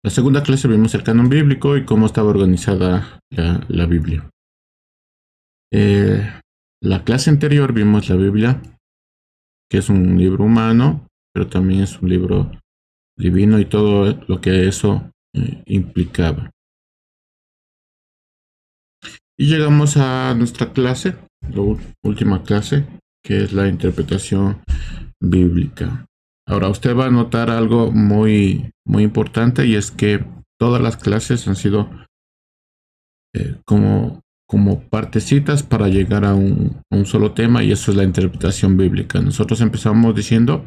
La segunda clase vimos el canon bíblico y cómo estaba organizada la Biblia. La clase anterior vimos la Biblia, que es un libro humano, pero también es un libro divino y todo lo que eso implicaba. Y llegamos a nuestra clase, la última clase, que es la interpretación bíblica. Ahora usted va a notar algo muy, muy importante, y es que todas las clases han sido como partecitas para llegar a un solo tema, y eso es la interpretación bíblica. Nosotros empezamos diciendo,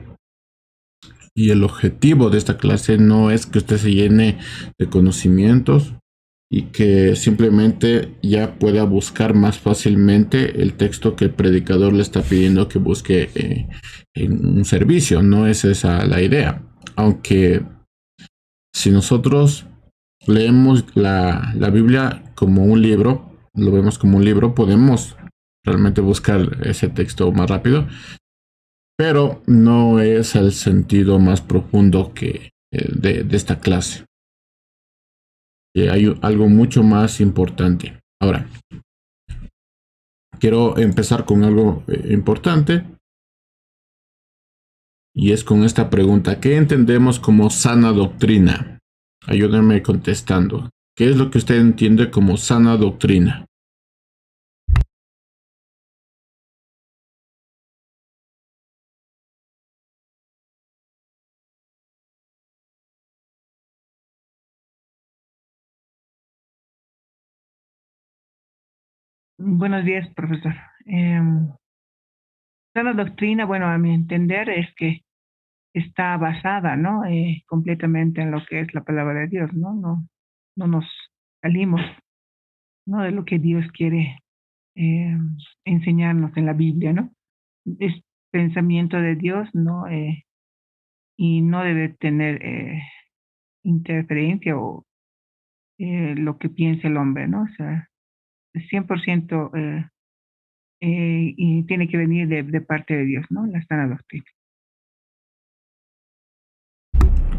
y el objetivo de esta clase no es que usted se llene de conocimientos y que simplemente ya pueda buscar más fácilmente el texto que el predicador le está pidiendo que busque en un servicio. No es esa la idea. Aunque si nosotros leemos la Biblia como un libro, lo vemos como un libro, podemos realmente buscar ese texto más rápido, pero no es el sentido más profundo que de esta clase. Hay algo mucho más importante. Ahora, quiero empezar con algo importante, y es con esta pregunta: ¿qué entendemos como sana doctrina? Ayúdenme contestando. ¿Qué es lo que usted entiende como sana doctrina? Buenos días, profesor. La doctrina, bueno, a mi entender, es que está basada, ¿no? Completamente en lo que es la palabra de Dios, ¿no? No nos salimos, ¿no? De lo que Dios quiere eh, enseñarnos en la Biblia, ¿no? Es pensamiento de Dios, ¿no? Y no debe tener interferencia o lo que piense el hombre, ¿no? O sea, 100% y tiene que venir de parte de Dios, ¿no? La sana doctrina.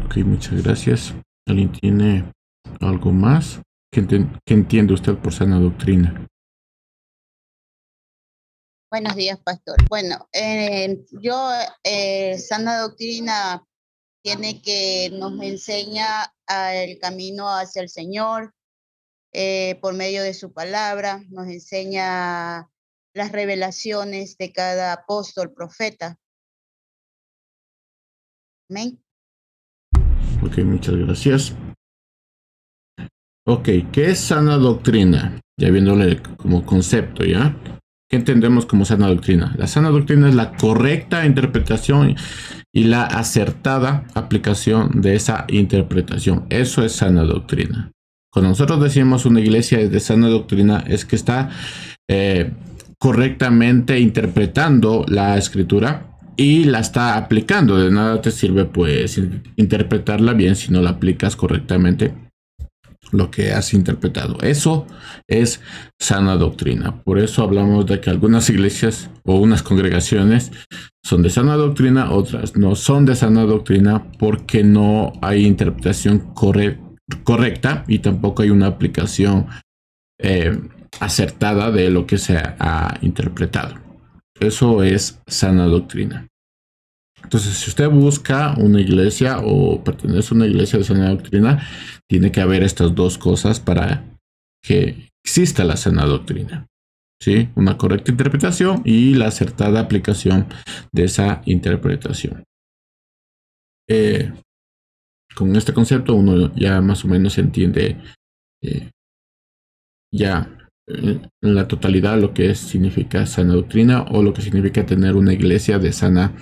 Ok, muchas gracias. ¿Alguien tiene algo más? ¿Qué entiende usted por sana doctrina? Buenos días, pastor. Bueno, sana doctrina tiene que nos enseña el camino hacia el Señor por medio de su palabra, nos enseña las revelaciones de cada apóstol, profeta. Amén. Ok, muchas gracias. Ok, ¿qué es sana doctrina? Ya viéndole como concepto, ¿ya? ¿Qué entendemos como sana doctrina? La sana doctrina es la correcta interpretación y la acertada aplicación de esa interpretación. Eso es sana doctrina. Cuando nosotros decimos una iglesia es de sana doctrina, es que está correctamente interpretando la escritura y la está aplicando. De nada te sirve pues interpretarla bien si no la aplicas correctamente lo que has interpretado. Eso es sana doctrina. Por eso hablamos de que algunas iglesias o unas congregaciones son de sana doctrina, otras no son de sana doctrina, porque no hay interpretación correcta y tampoco hay una aplicación acertada de lo que se ha interpretado. Eso es sana doctrina. Entonces, si usted busca una iglesia o pertenece a una iglesia de sana doctrina, tiene que haber estas dos cosas para que exista la sana doctrina. ¿Sí? Una correcta interpretación y la acertada aplicación de esa interpretación. Con este concepto uno ya más o menos entiende ya en la totalidad lo que significa sana doctrina, o lo que significa tener una iglesia de sana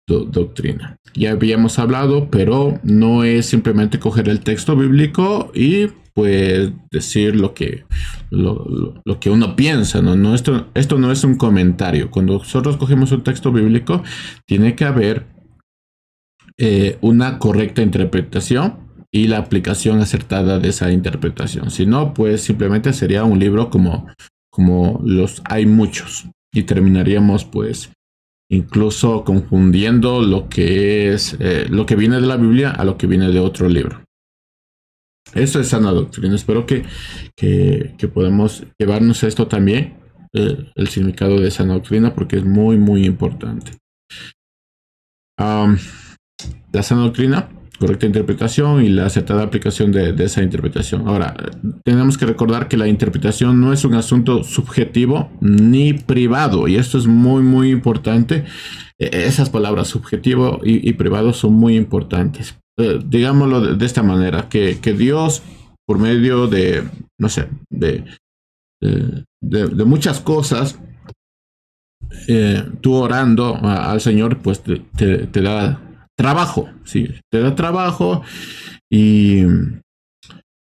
doctrina. Ya habíamos hablado, pero no es simplemente coger el texto bíblico y pues decir lo que uno piensa, ¿no? Esto no es un comentario. Cuando nosotros cogemos un texto bíblico, tiene que haber una correcta interpretación y la aplicación acertada de esa interpretación. Si no, pues simplemente sería un libro como los hay muchos, y terminaríamos pues incluso confundiendo lo que es lo que viene de la Biblia a lo que viene de otro libro. Eso es sana doctrina. Espero que podamos llevarnos esto también, el significado de sana doctrina, porque es muy, muy importante. La sana doctrina, correcta interpretación y la acertada aplicación de esa interpretación. Ahora, tenemos que recordar que la interpretación no es un asunto subjetivo ni privado, y esto es muy, muy importante. Esas palabras subjetivo y privado son muy importantes. Digámoslo de esta manera, que Dios, por medio de, no sé, de muchas cosas, tú orando al Señor, pues te da trabajo, sí, te da trabajo y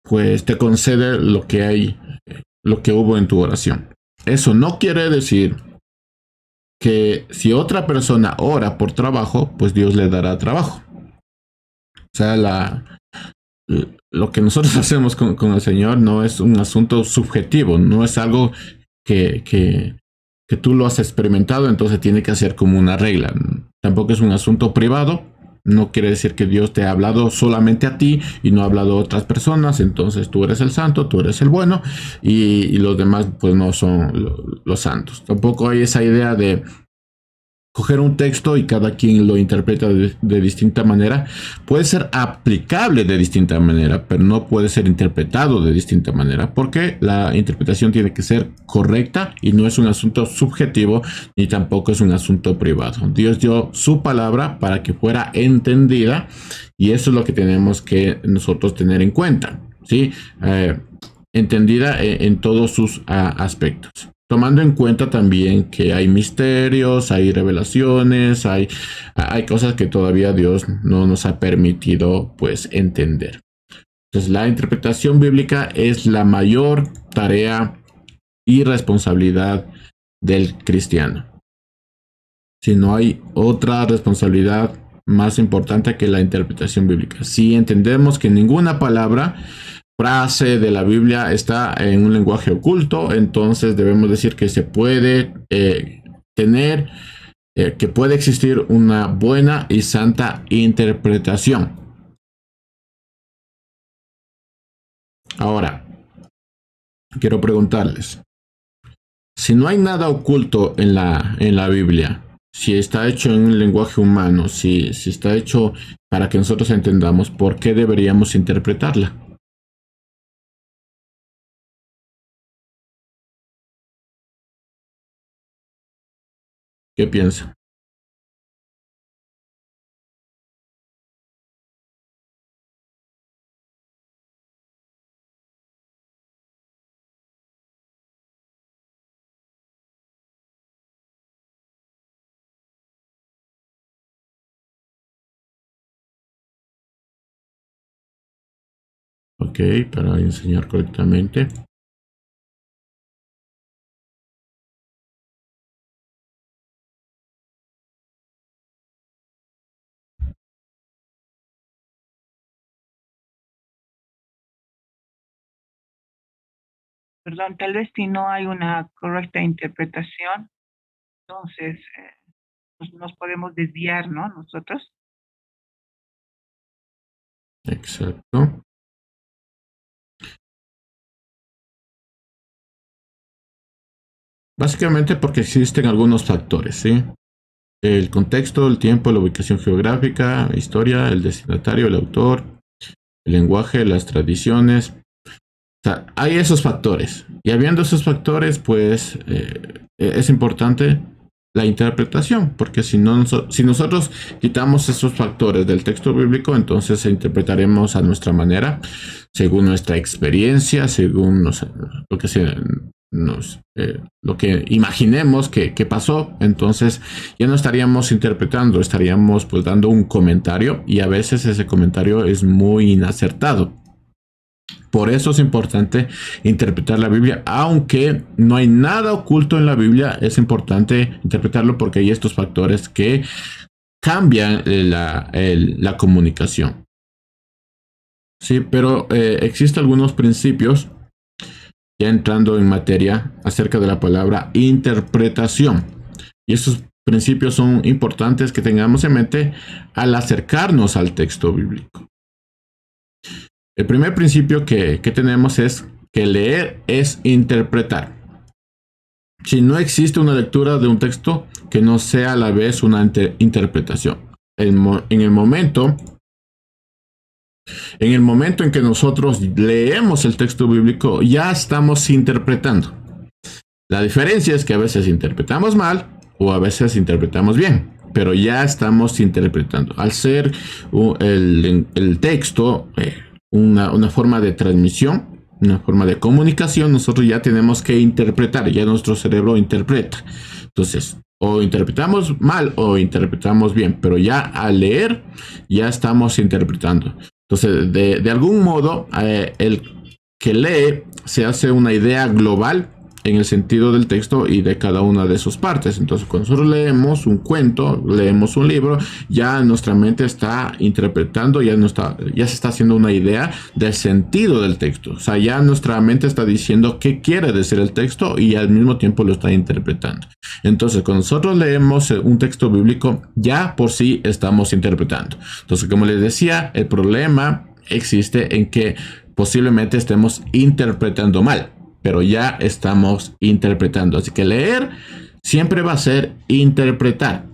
pues te concede lo que hay, lo que hubo en tu oración. Eso no quiere decir que si otra persona ora por trabajo, pues Dios le dará trabajo. O sea, lo que nosotros hacemos con el Señor no es un asunto subjetivo, no es algo que tú lo has experimentado, entonces tiene que ser como una regla. Tampoco es un asunto privado. No quiere decir que Dios te ha hablado solamente a ti y no ha hablado a otras personas. Entonces tú eres el santo, tú eres el bueno y los demás pues no son los santos. Tampoco hay esa idea de coger un texto y cada quien lo interpreta de distinta manera. Puede ser aplicable de distinta manera, pero no puede ser interpretado de distinta manera, porque la interpretación tiene que ser correcta y no es un asunto subjetivo ni tampoco es un asunto privado. Dios dio su palabra para que fuera entendida y eso es lo que tenemos que nosotros tener en cuenta, ¿sí? Entendida en todos sus aspectos. Tomando en cuenta también que hay misterios, hay revelaciones, hay cosas que todavía Dios no nos ha permitido pues entender. Entonces la interpretación bíblica es la mayor tarea y responsabilidad del cristiano. Si no hay otra responsabilidad más importante que la interpretación bíblica. Si entendemos que ninguna palabra, frase de la Biblia está en un lenguaje oculto, entonces debemos decir que se puede que puede existir una buena y santa interpretación. Ahora, quiero preguntarles, si no hay nada oculto en la Biblia, si está hecho en un lenguaje humano, si está hecho para que nosotros entendamos, ¿por qué deberíamos interpretarla? ¿Qué piensa? Ok, para enseñar correctamente. Perdón, tal vez si no hay una correcta interpretación, entonces nos podemos desviar, ¿no? Nosotros. Exacto. Básicamente porque existen algunos factores, ¿sí? El contexto, el tiempo, la ubicación geográfica, historia, el destinatario, el autor, el lenguaje, las tradiciones. O sea, hay esos factores. Y habiendo esos factores, pues es importante la interpretación, porque si nosotros quitamos esos factores del texto bíblico, entonces interpretaremos a nuestra manera, según nuestra experiencia, según lo que lo que imaginemos que pasó, entonces ya no estaríamos interpretando, estaríamos pues dando un comentario y a veces ese comentario es muy inacertado. Por eso es importante interpretar la Biblia, aunque no hay nada oculto en la Biblia, es importante interpretarlo porque hay estos factores que cambian la comunicación. Sí, pero existen algunos principios, ya entrando en materia, acerca de la palabra interpretación. Y estos principios son importantes que tengamos en mente al acercarnos al texto bíblico. El primer principio que tenemos es que leer es interpretar. Si no existe una lectura de un texto que no sea a la vez una interpretación. En el momento en que nosotros leemos el texto bíblico, ya estamos interpretando. La diferencia es que a veces interpretamos mal o a veces interpretamos bien, pero ya estamos interpretando. Al ser el texto una forma de transmisión, una forma de comunicación, nosotros ya tenemos que interpretar, ya nuestro cerebro interpreta. Entonces, o interpretamos mal o interpretamos bien, pero ya al leer ya estamos interpretando. Entonces, de algún modo, el que lee se hace una idea global en el sentido del texto y de cada una de sus partes. Entonces, cuando nosotros leemos un cuento, leemos un libro, ya nuestra mente está interpretando, ya se está haciendo una idea del sentido del texto. O sea, ya nuestra mente está diciendo qué quiere decir el texto y al mismo tiempo lo está interpretando. Entonces, cuando nosotros leemos un texto bíblico, ya por sí estamos interpretando. Entonces, como les decía, el problema existe en que posiblemente estemos interpretando mal, pero ya estamos interpretando. Así que leer siempre va a ser interpretar.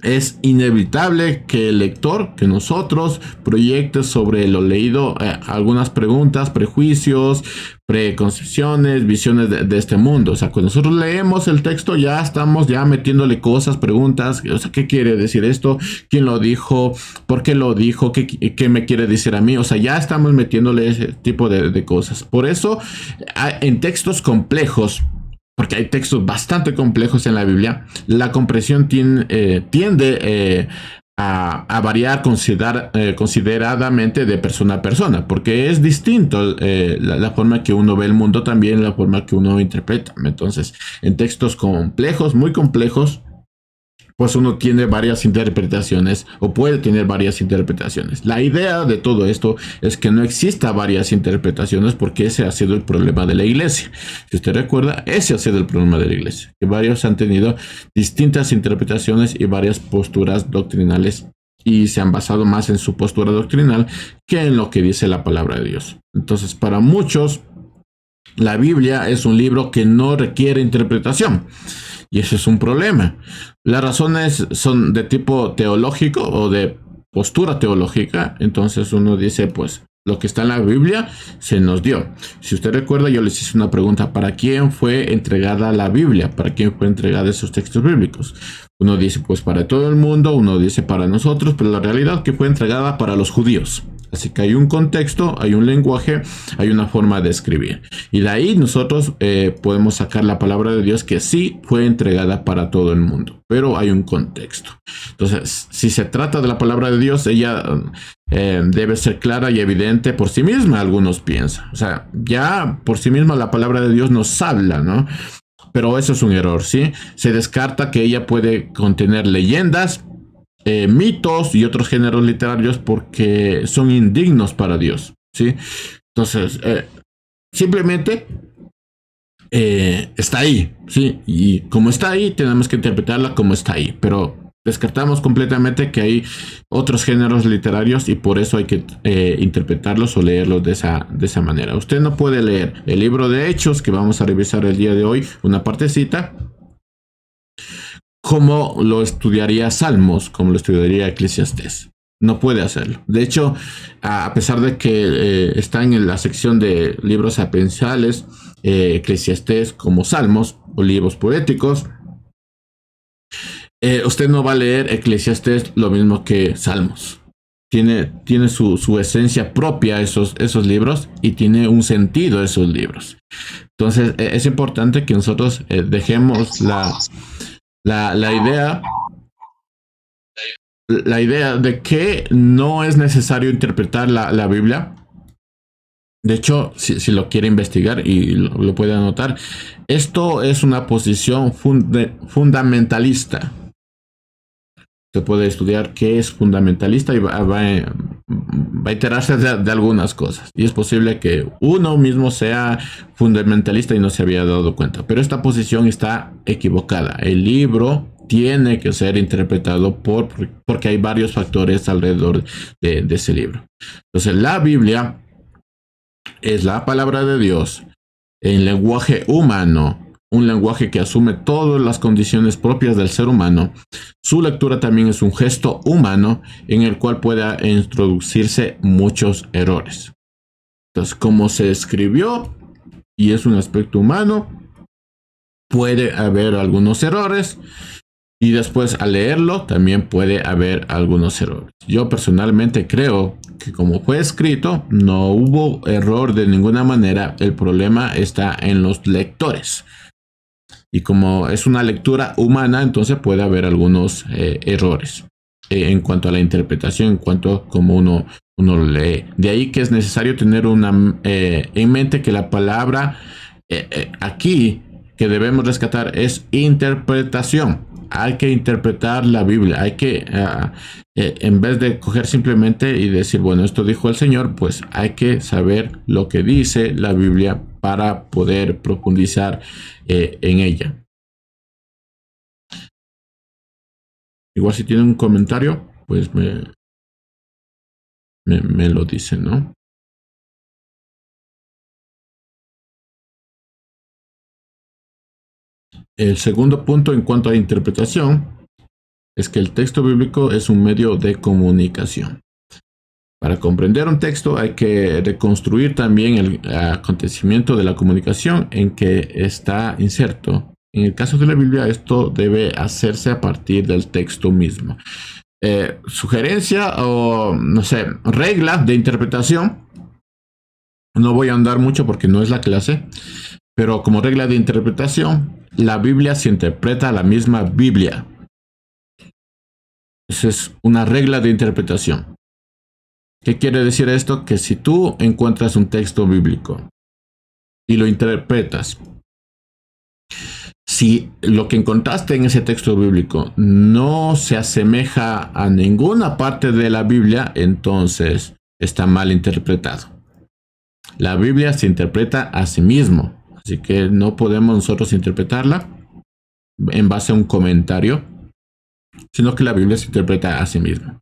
Es inevitable que el lector, que nosotros, proyecte sobre lo leído algunas preguntas, prejuicios, preconcepciones, visiones de este mundo. O sea, cuando nosotros leemos el texto ya estamos ya metiéndole cosas, preguntas. O sea, ¿qué quiere decir esto? ¿Quién lo dijo? ¿Por qué lo dijo? ¿Qué me quiere decir a mí? O sea, ya estamos metiéndole ese tipo de cosas. Por eso, en textos complejos, porque hay textos bastante complejos en la Biblia, la comprensión tiende a variar consideradamente de persona a persona, porque es distinto la forma que uno ve el mundo, también la forma que uno interpreta. Entonces, en textos complejos, muy complejos, pues uno tiene varias interpretaciones o puede tener varias interpretaciones. La idea de todo esto es que no exista varias interpretaciones, porque ese ha sido el problema de la iglesia. Si usted recuerda, ese ha sido el problema de la iglesia, que varios han tenido distintas interpretaciones y varias posturas doctrinales y se han basado más en su postura doctrinal que en lo que dice la palabra de Dios. Entonces, para muchos, la Biblia es un libro que no requiere interpretación. Y ese es un problema. Las razones son de tipo teológico o de postura teológica. Entonces uno dice, pues, lo que está en la Biblia se nos dio. Si usted recuerda, yo les hice una pregunta: ¿para quién fue entregada la Biblia? ¿Para quién fue entregada esos textos bíblicos? Uno dice, pues, para todo el mundo. Uno dice, para nosotros. Pero la realidad es que fue entregada para los judíos. Así que hay un contexto, hay un lenguaje, hay una forma de escribir. Y de ahí nosotros podemos sacar la palabra de Dios, que sí fue entregada para todo el mundo, pero hay un contexto. Entonces, si se trata de la palabra de Dios, ella debe ser clara y evidente por sí misma, algunos piensan. O sea, ya por sí misma la palabra de Dios nos habla, ¿no? Pero eso es un error, ¿sí? Se descarta que ella puede contener leyendas, mitos y otros géneros literarios, porque son indignos para Dios, ¿sí? Entonces, simplemente está ahí, ¿sí? Y como está ahí, tenemos que interpretarla como está ahí, pero descartamos completamente que hay otros géneros literarios y por eso hay que interpretarlos o leerlos de esa manera. Usted no puede leer el libro de Hechos, que vamos a revisar el día de hoy, una partecita, como lo estudiaría Salmos, como lo estudiaría Eclesiastés. No puede hacerlo. De hecho, a pesar de que están en la sección de libros sapienciales, Eclesiastés como Salmos o libros poéticos, usted no va a leer Eclesiastés lo mismo que Salmos. Tiene su esencia propia esos libros, y tiene un sentido esos libros. Entonces, es importante que nosotros dejemos la idea de que no es necesario interpretar la Biblia. De hecho, si lo quiere investigar y lo puede anotar, esto es una posición fundamentalista. Se puede estudiar qué es fundamentalista y va a enterarse de algunas cosas. Y es posible que uno mismo sea fundamentalista y no se había dado cuenta. Pero esta posición está equivocada. El libro tiene que ser interpretado porque hay varios factores alrededor de ese libro. Entonces, la Biblia es la palabra de Dios en lenguaje humano, un lenguaje que asume todas las condiciones propias del ser humano. Su lectura también es un gesto humano en el cual puede introducirse muchos errores. Entonces, como se escribió y es un aspecto humano, puede haber algunos errores. Y después al leerlo también puede haber algunos errores. Yo personalmente creo que como fue escrito no hubo error de ninguna manera. El problema está en los lectores. Y como es una lectura humana, entonces puede haber algunos errores en cuanto a la interpretación, en cuanto a cómo uno lo lee. De ahí que es necesario tener en mente que la palabra aquí que debemos rescatar es interpretación. Hay que interpretar la Biblia, hay que, en vez de coger simplemente y decir, bueno, esto dijo el Señor, pues hay que saber lo que dice la Biblia para poder profundizar en ella. Igual si tienen un comentario, pues me lo dicen, ¿no? El segundo punto en cuanto a interpretación es que el texto bíblico es un medio de comunicación. Para comprender un texto hay que reconstruir también el acontecimiento de la comunicación en que está inserto. En el caso de la Biblia, esto debe hacerse a partir del texto mismo. Sugerencia o, no sé, regla de interpretación. No voy a andar mucho porque no es la clase, pero como regla de interpretación, la Biblia se interpreta la misma Biblia. Esa es una regla de interpretación. ¿Qué quiere decir esto? Que si tú encuentras un texto bíblico y lo interpretas, si lo que encontraste en ese texto bíblico no se asemeja a ninguna parte de la Biblia, entonces está mal interpretado. La Biblia se interpreta a sí mismo, así que no podemos nosotros interpretarla en base a un comentario, sino que la Biblia se interpreta a sí misma.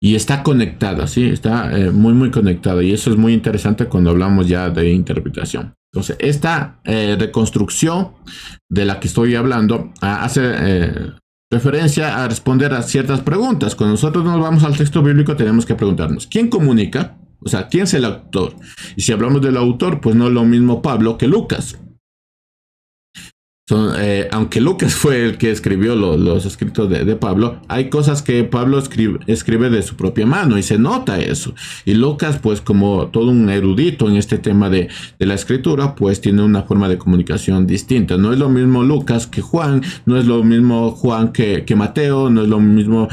Y está conectada, ¿sí? Está muy conectada. Y eso es muy interesante cuando hablamos ya de interpretación. Entonces, esta reconstrucción de la que estoy hablando hace referencia a responder a ciertas preguntas. Cuando nosotros nos vamos al texto bíblico, tenemos que preguntarnos, ¿quién comunica? O sea, ¿quién es el autor? Y si hablamos del autor, pues no es lo mismo Pablo que Lucas. Aunque Lucas fue el que escribió los escritos de Pablo, hay cosas que Pablo escribe de su propia mano y se nota eso. Y Lucas, pues como todo un erudito en este tema de la escritura, pues tiene una forma de comunicación distinta. No es lo mismo Lucas que Juan, no es lo mismo Juan que Mateo, no es lo mismo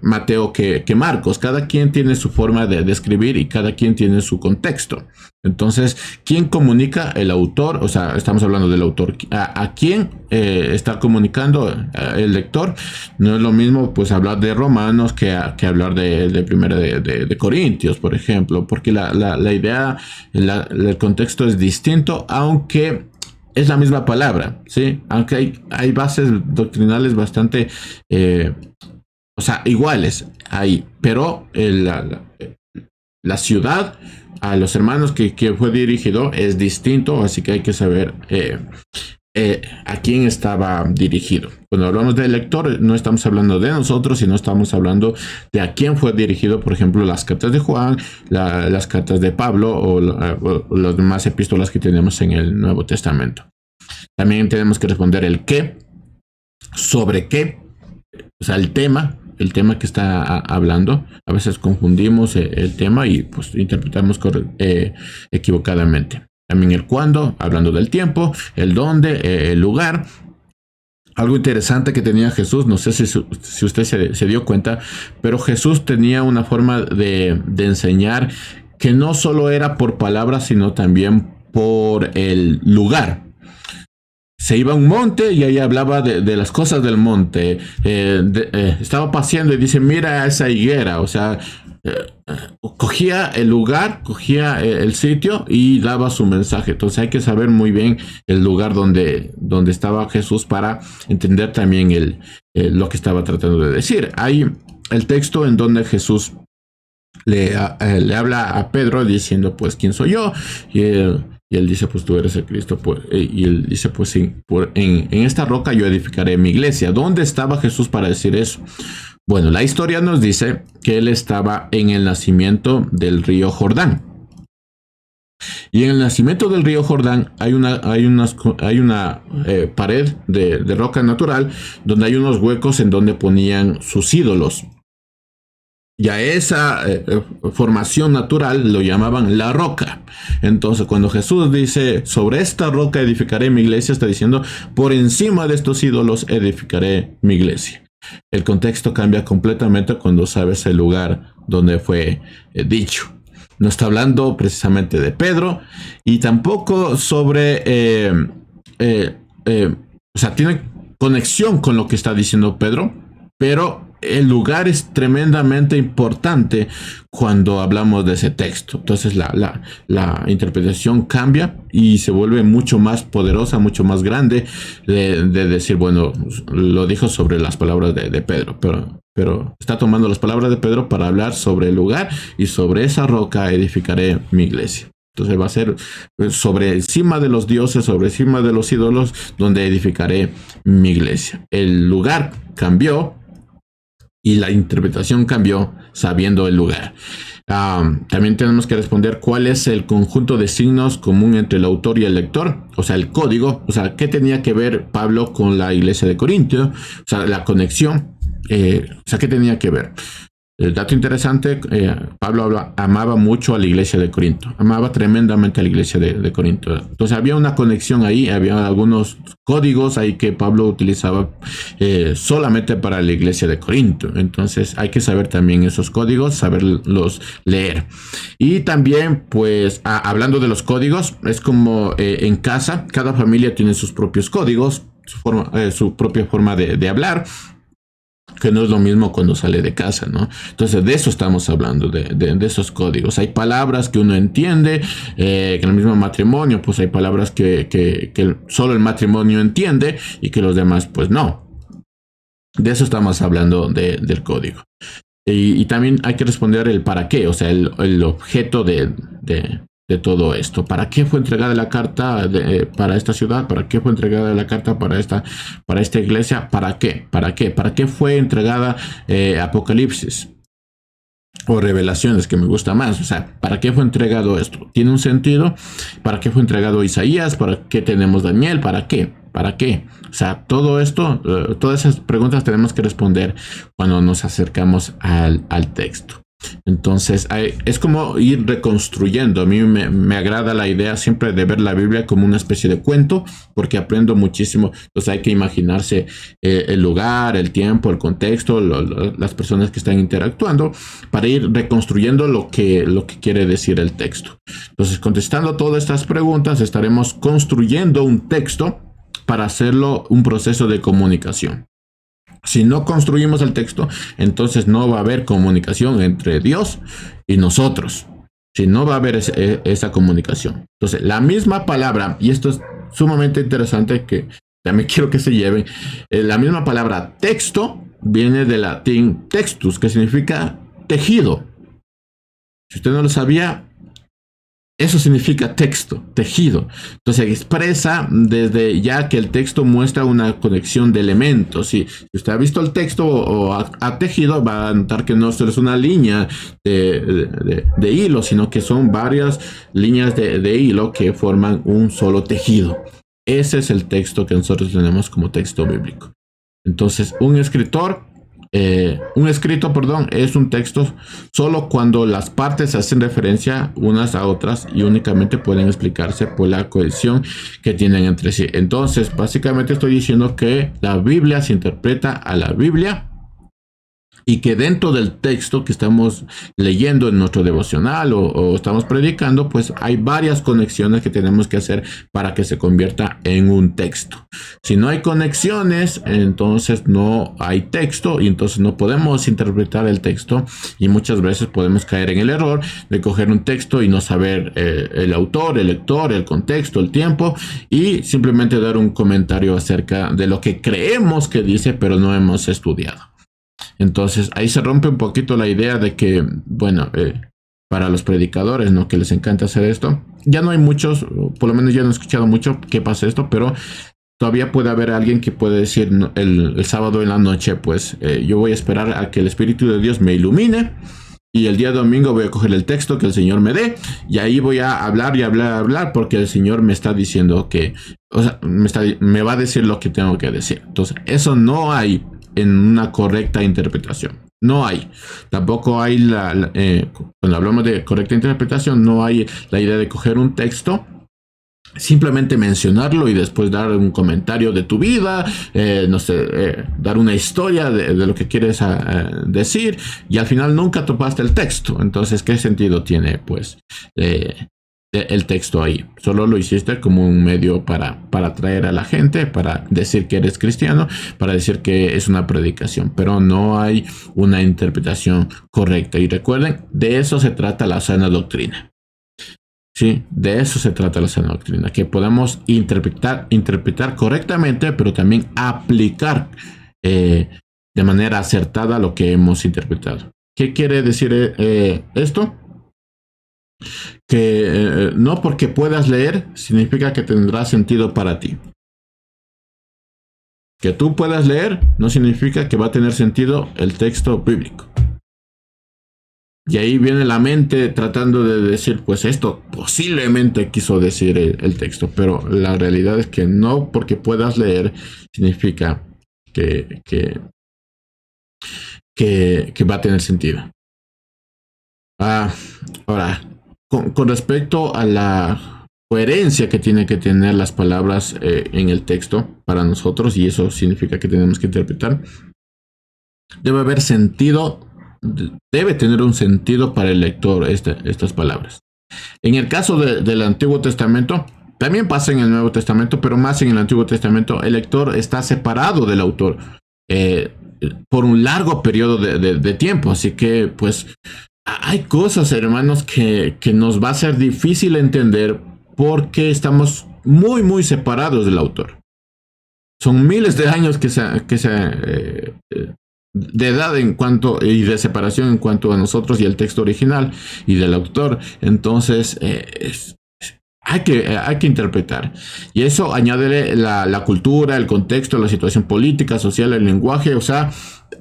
Mateo que Marcos. Cada quien tiene su forma de escribir y cada quien tiene su contexto. Entonces, ¿quién comunica? El autor, o sea, estamos hablando del autor. ¿A quién está comunicando el lector? No es lo mismo, pues, hablar de Romanos que hablar de Primera de Corintios, por ejemplo, porque la idea, el contexto es distinto, aunque es la misma palabra, ¿sí? Aunque hay bases doctrinales bastante, o sea, iguales ahí, pero la ciudad a los hermanos que fue dirigido es distinto, así que hay que saber a quién estaba dirigido. Cuando hablamos del lector, no estamos hablando de nosotros, sino estamos hablando de a quién fue dirigido, por ejemplo, las cartas de Juan, las cartas de Pablo o las demás epístolas que tenemos en el Nuevo Testamento. También tenemos que responder el qué, sobre qué, o sea, el tema que está hablando. A veces confundimos el tema y pues interpretamos equivocadamente. También el cuándo, hablando del tiempo, el dónde, el lugar. Algo interesante que tenía Jesús, no sé si usted se dio cuenta, pero Jesús tenía una forma de enseñar que no solo era por palabras, sino también por el lugar. Se iba a un monte y ahí hablaba de las cosas del monte. Estaba paseando y dice, mira esa higuera. O sea, cogía el lugar, cogía el sitio y daba su mensaje. Entonces hay que saber muy bien el lugar donde estaba Jesús para entender también lo que estaba tratando de decir. Hay el texto en donde Jesús le habla a Pedro diciendo, pues, ¿quién soy yo? Y él dice, pues tú eres el Cristo. Pues, y él dice, pues sí, en esta roca yo edificaré mi iglesia. ¿Dónde estaba Jesús para decir eso? Bueno, la historia nos dice que él estaba en el nacimiento del río Jordán. Y en el nacimiento del río Jordán hay una pared de roca natural donde hay unos huecos en donde ponían sus ídolos. Y a esa formación natural lo llamaban la roca. Entonces, cuando Jesús dice, sobre esta roca edificaré mi iglesia, está diciendo, por encima de estos ídolos edificaré mi iglesia. El contexto cambia completamente cuando sabes el lugar donde fue dicho. No está hablando precisamente de Pedro y tampoco sobre... o sea, tiene conexión con lo que está diciendo Pedro, pero el lugar es tremendamente importante cuando hablamos de ese texto. Entonces la interpretación cambia y se vuelve mucho más poderosa, mucho más grande de decir, bueno, lo dijo sobre las palabras de Pedro, pero está tomando las palabras de Pedro para hablar sobre el lugar y sobre esa roca edificaré mi iglesia. Entonces va a ser sobre encima de los dioses, sobre encima de los ídolos, donde edificaré mi iglesia. El lugar cambió y la interpretación cambió sabiendo el lugar. También tenemos que responder cuál es el conjunto de signos común entre el autor y el lector, o sea, el código, o sea, qué tenía que ver Pablo con la iglesia de Corinto, o sea, la conexión, o sea, qué tenía que ver. El dato interesante, Pablo amaba mucho a la iglesia de Corinto, amaba tremendamente a la iglesia de Corinto. Entonces había una conexión ahí, había algunos códigos ahí que Pablo utilizaba solamente para la iglesia de Corinto. Entonces hay que saber también esos códigos, saberlos leer. Y también, pues, hablando de los códigos, es como en casa, cada familia tiene sus propios códigos, su propia forma de hablar, que no es lo mismo cuando sale de casa, ¿no? Entonces de eso estamos hablando, de esos códigos. Hay palabras que uno entiende, que en el mismo matrimonio, pues hay palabras que solo el matrimonio entiende y que los demás, pues no. De eso estamos hablando del código. Y también hay que responder el para qué, o sea, el objeto de todo esto. ¿Para qué fue entregada la carta para esta ciudad? ¿Para qué fue entregada la carta para esta iglesia? ¿Para qué? ¿Para qué? ¿Para qué fue entregada Apocalipsis? O Revelaciones, que me gusta más. O sea, ¿para qué fue entregado esto? ¿Tiene un sentido? ¿Para qué fue entregado Isaías? ¿Para qué tenemos Daniel? ¿Para qué? ¿Para qué? O sea, todo esto, todas esas preguntas tenemos que responder cuando nos acercamos al texto. Entonces es como ir reconstruyendo. A mí me agrada la idea siempre de ver la Biblia como una especie de cuento, porque aprendo muchísimo. Entonces hay que imaginarse el lugar, el tiempo, el contexto, las personas que están interactuando, para ir reconstruyendo lo que quiere decir el texto. Entonces, contestando todas estas preguntas, estaremos construyendo un texto para hacerlo un proceso de comunicación. Si no construimos el texto, entonces no va a haber comunicación entre Dios y nosotros. Si no va a haber esa comunicación. Entonces, la misma palabra, y esto es sumamente interesante que también quiero que se lleven, la misma palabra texto viene del latín textus, que significa tejido. Si usted no lo sabía, eso significa texto, tejido. Entonces expresa desde ya que el texto muestra una conexión de elementos. Si usted ha visto el texto o ha tejido, va a notar que no solo es una línea de hilo, sino que son varias líneas de hilo que forman un solo tejido. Ese es el texto que nosotros tenemos como texto bíblico. Entonces, un escrito, es un texto solo cuando las partes hacen referencia unas a otras y únicamente pueden explicarse por la cohesión que tienen entre sí. Entonces, básicamente estoy diciendo que la Biblia se interpreta a la Biblia y que dentro del texto que estamos leyendo en nuestro devocional o estamos predicando, pues hay varias conexiones que tenemos que hacer para que se convierta en un texto. Si no hay conexiones, entonces no hay texto y entonces no podemos interpretar el texto, y muchas veces podemos caer en el error de coger un texto y no saber el autor, el lector, el contexto, el tiempo, y simplemente dar un comentario acerca de lo que creemos que dice, pero no hemos estudiado. Entonces ahí se rompe un poquito la idea de que, bueno, para los predicadores, ¿no?, que les encanta hacer esto, ya no hay muchos, por lo menos yo no he escuchado mucho que pase esto, pero todavía puede haber alguien que puede decir el sábado en la noche, pues yo voy a esperar a que el Espíritu de Dios me ilumine, y el día domingo voy a coger el texto que el Señor me dé, y ahí voy a hablar y hablar, porque el Señor me está diciendo que, o sea, me va a decir lo que tengo que decir. Entonces, eso no hay en una correcta interpretación. No hay. Tampoco hay cuando hablamos de correcta interpretación, no hay la idea de coger un texto, simplemente mencionarlo y después dar un comentario de tu vida, no sé, dar una historia de lo que quieres decir, y al final nunca topaste el texto. Entonces, ¿qué sentido tiene, pues, el texto ahí? Solo lo hiciste como un medio para atraer a la gente, para decir que eres cristiano, para decir que es una predicación, pero no hay una interpretación correcta. Y recuerden, de eso se trata la sana doctrina. Sí, de eso se trata la sana doctrina, que podamos interpretar correctamente, pero también aplicar de manera acertada lo que hemos interpretado. ¿Qué quiere decir esto? Que no porque puedas leer significa que tendrá sentido para ti. Que tú puedas leer no significa que va a tener sentido el texto bíblico. Y ahí viene la mente tratando de decir, pues esto posiblemente quiso decir el texto, pero la realidad es que no porque puedas leer significa que va a tener sentido. Ahora, con respecto a la coherencia que tienen que tener las palabras en el texto para nosotros, y eso significa que tenemos que interpretar, debe haber sentido. Debe tener un sentido para el lector estas palabras. En el caso del Antiguo Testamento, también pasa en el Nuevo Testamento, pero más en el Antiguo Testamento, el lector está separado del autor por un largo periodo de tiempo. Así que, pues, hay cosas, hermanos, que nos va a ser difícil entender porque estamos muy, muy separados del autor. Son miles de años de edad y de separación en cuanto a nosotros y el texto original y del autor. Entonces hay que interpretar, y eso añádele la cultura, el contexto, la situación política, social, el lenguaje. O sea,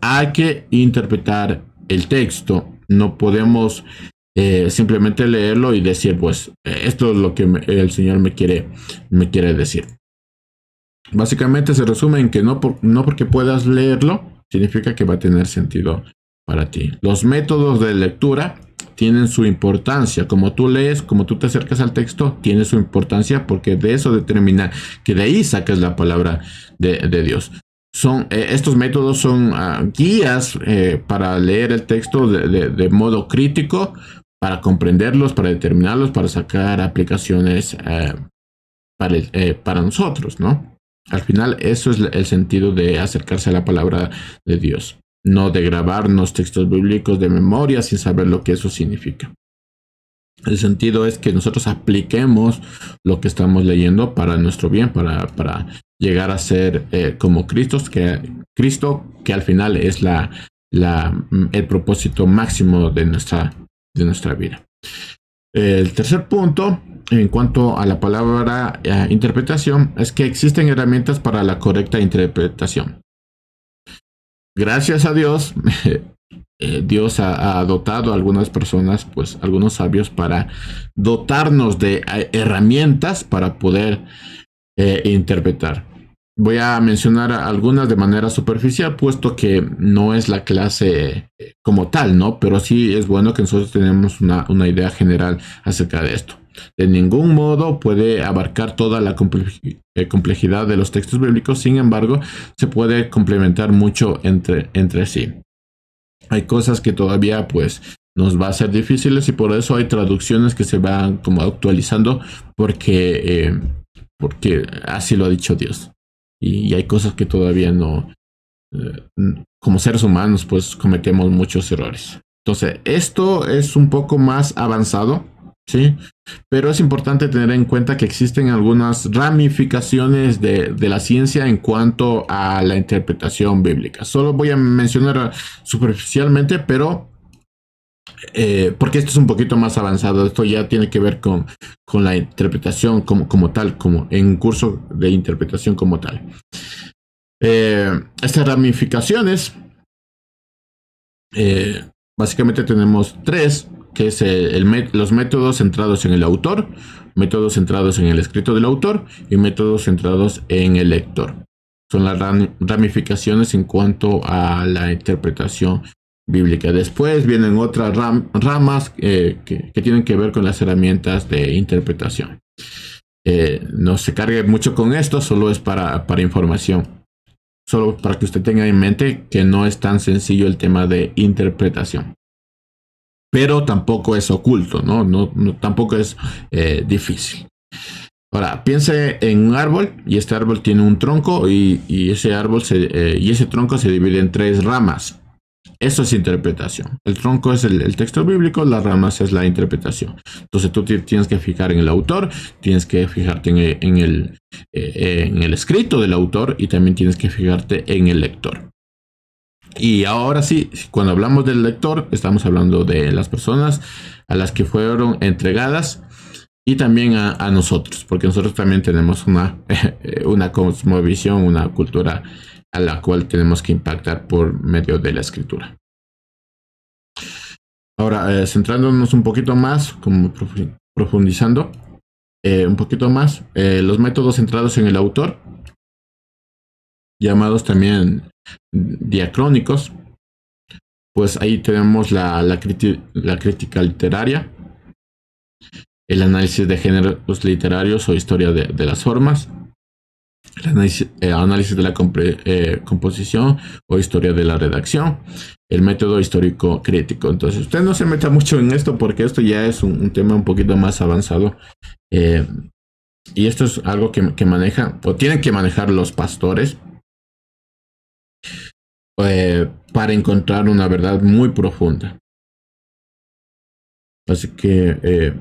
hay que interpretar el texto. No podemos simplemente leerlo y decir, pues esto es lo que el Señor me quiere decir. Básicamente se resume en que no porque puedas leerlo significa que va a tener sentido para ti. Los métodos de lectura tienen su importancia. Como tú lees, como tú te acercas al texto, tiene su importancia, porque de eso determina que de ahí sacas la palabra de Dios. Estos métodos son guías para leer el texto de modo crítico, para comprenderlos, para determinarlos, para sacar aplicaciones para nosotros, ¿no? Al final, eso es el sentido de acercarse a la palabra de Dios, no de grabarnos textos bíblicos de memoria sin saber lo que eso significa. El sentido es que nosotros apliquemos lo que estamos leyendo para nuestro bien, para llegar a ser como Cristo, que al final es el propósito máximo de nuestra vida. El tercer punto, en cuanto a la palabra interpretación, es que existen herramientas para la correcta interpretación. Gracias a Dios, Dios ha dotado a algunas personas, pues algunos sabios, para dotarnos de herramientas para poder interpretar. Voy a mencionar algunas de manera superficial, puesto que no es la clase como tal, ¿no? Pero sí es bueno que nosotros tenemos una idea general acerca de esto. De ningún modo puede abarcar toda la complejidad de los textos bíblicos, sin embargo, se puede complementar mucho entre sí. Hay cosas que todavía pues nos va a ser difíciles y por eso hay traducciones que se van como actualizando porque así lo ha dicho Dios. Y hay cosas que todavía no, como seres humanos, pues cometemos muchos errores. Entonces, esto es un poco más avanzado, ¿sí? Pero es importante tener en cuenta que existen algunas ramificaciones de la ciencia en cuanto a la interpretación bíblica. Solo voy a mencionar superficialmente, pero porque esto es un poquito más avanzado. Esto ya tiene que ver con la interpretación como tal, como en un curso de interpretación como tal. Estas ramificaciones, básicamente tenemos tres, que es los métodos centrados en el autor, métodos centrados en el escrito del autor y métodos centrados en el lector. Son las ramificaciones en cuanto a la interpretación bíblica. Después vienen otras ramas que tienen que ver con las herramientas de interpretación. No se cargue mucho con esto, solo es para información. Solo para que usted tenga en mente que no es tan sencillo el tema de interpretación. Pero tampoco es oculto, ¿no? Tampoco es difícil. Ahora, piense en un árbol y este árbol tiene un tronco y ese tronco se divide en tres ramas. Eso es interpretación. El tronco es el texto bíblico, las ramas es la interpretación. Entonces tú tienes que fijar en el autor, tienes que fijarte en el escrito del autor y también tienes que fijarte en el lector. Y ahora sí, cuando hablamos del lector, estamos hablando de las personas a las que fueron entregadas y también a nosotros, porque nosotros también tenemos una cosmovisión, una cultura a la cual tenemos que impactar por medio de la escritura. Ahora, centrándonos un poquito más, como profundizando un poquito más, los métodos centrados en el autor, llamados también diacrónicos, pues ahí tenemos la crítica literaria, el análisis de géneros literarios o historia de las formas, el análisis de la composición o historia de la redacción, el método histórico crítico. Entonces, usted no se meta mucho en esto porque esto ya es un tema un poquito más avanzado. Y esto es algo que manejan o tienen que manejar los pastores para encontrar una verdad muy profunda. Así que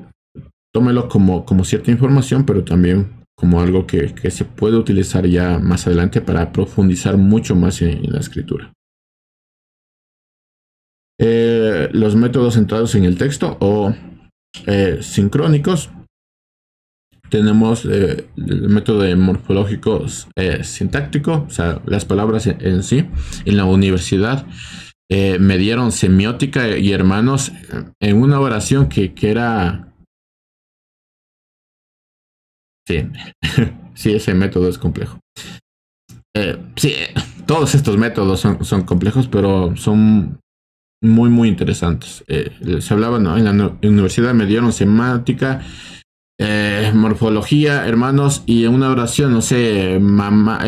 tómelo como cierta información, pero también como algo que se puede utilizar ya más adelante para profundizar mucho más en la escritura. Los métodos centrados en el texto o sincrónicos. Tenemos el método morfológico sintáctico, o sea, las palabras en sí. En la universidad me dieron semiótica y hermanos en una oración que era... Sí, sí, ese método es complejo. Sí, todos estos métodos son complejos, pero son muy, muy interesantes. Se hablaba, ¿no? En la universidad me dieron semántica, morfología, hermanos, y en una oración, no sé, mamá,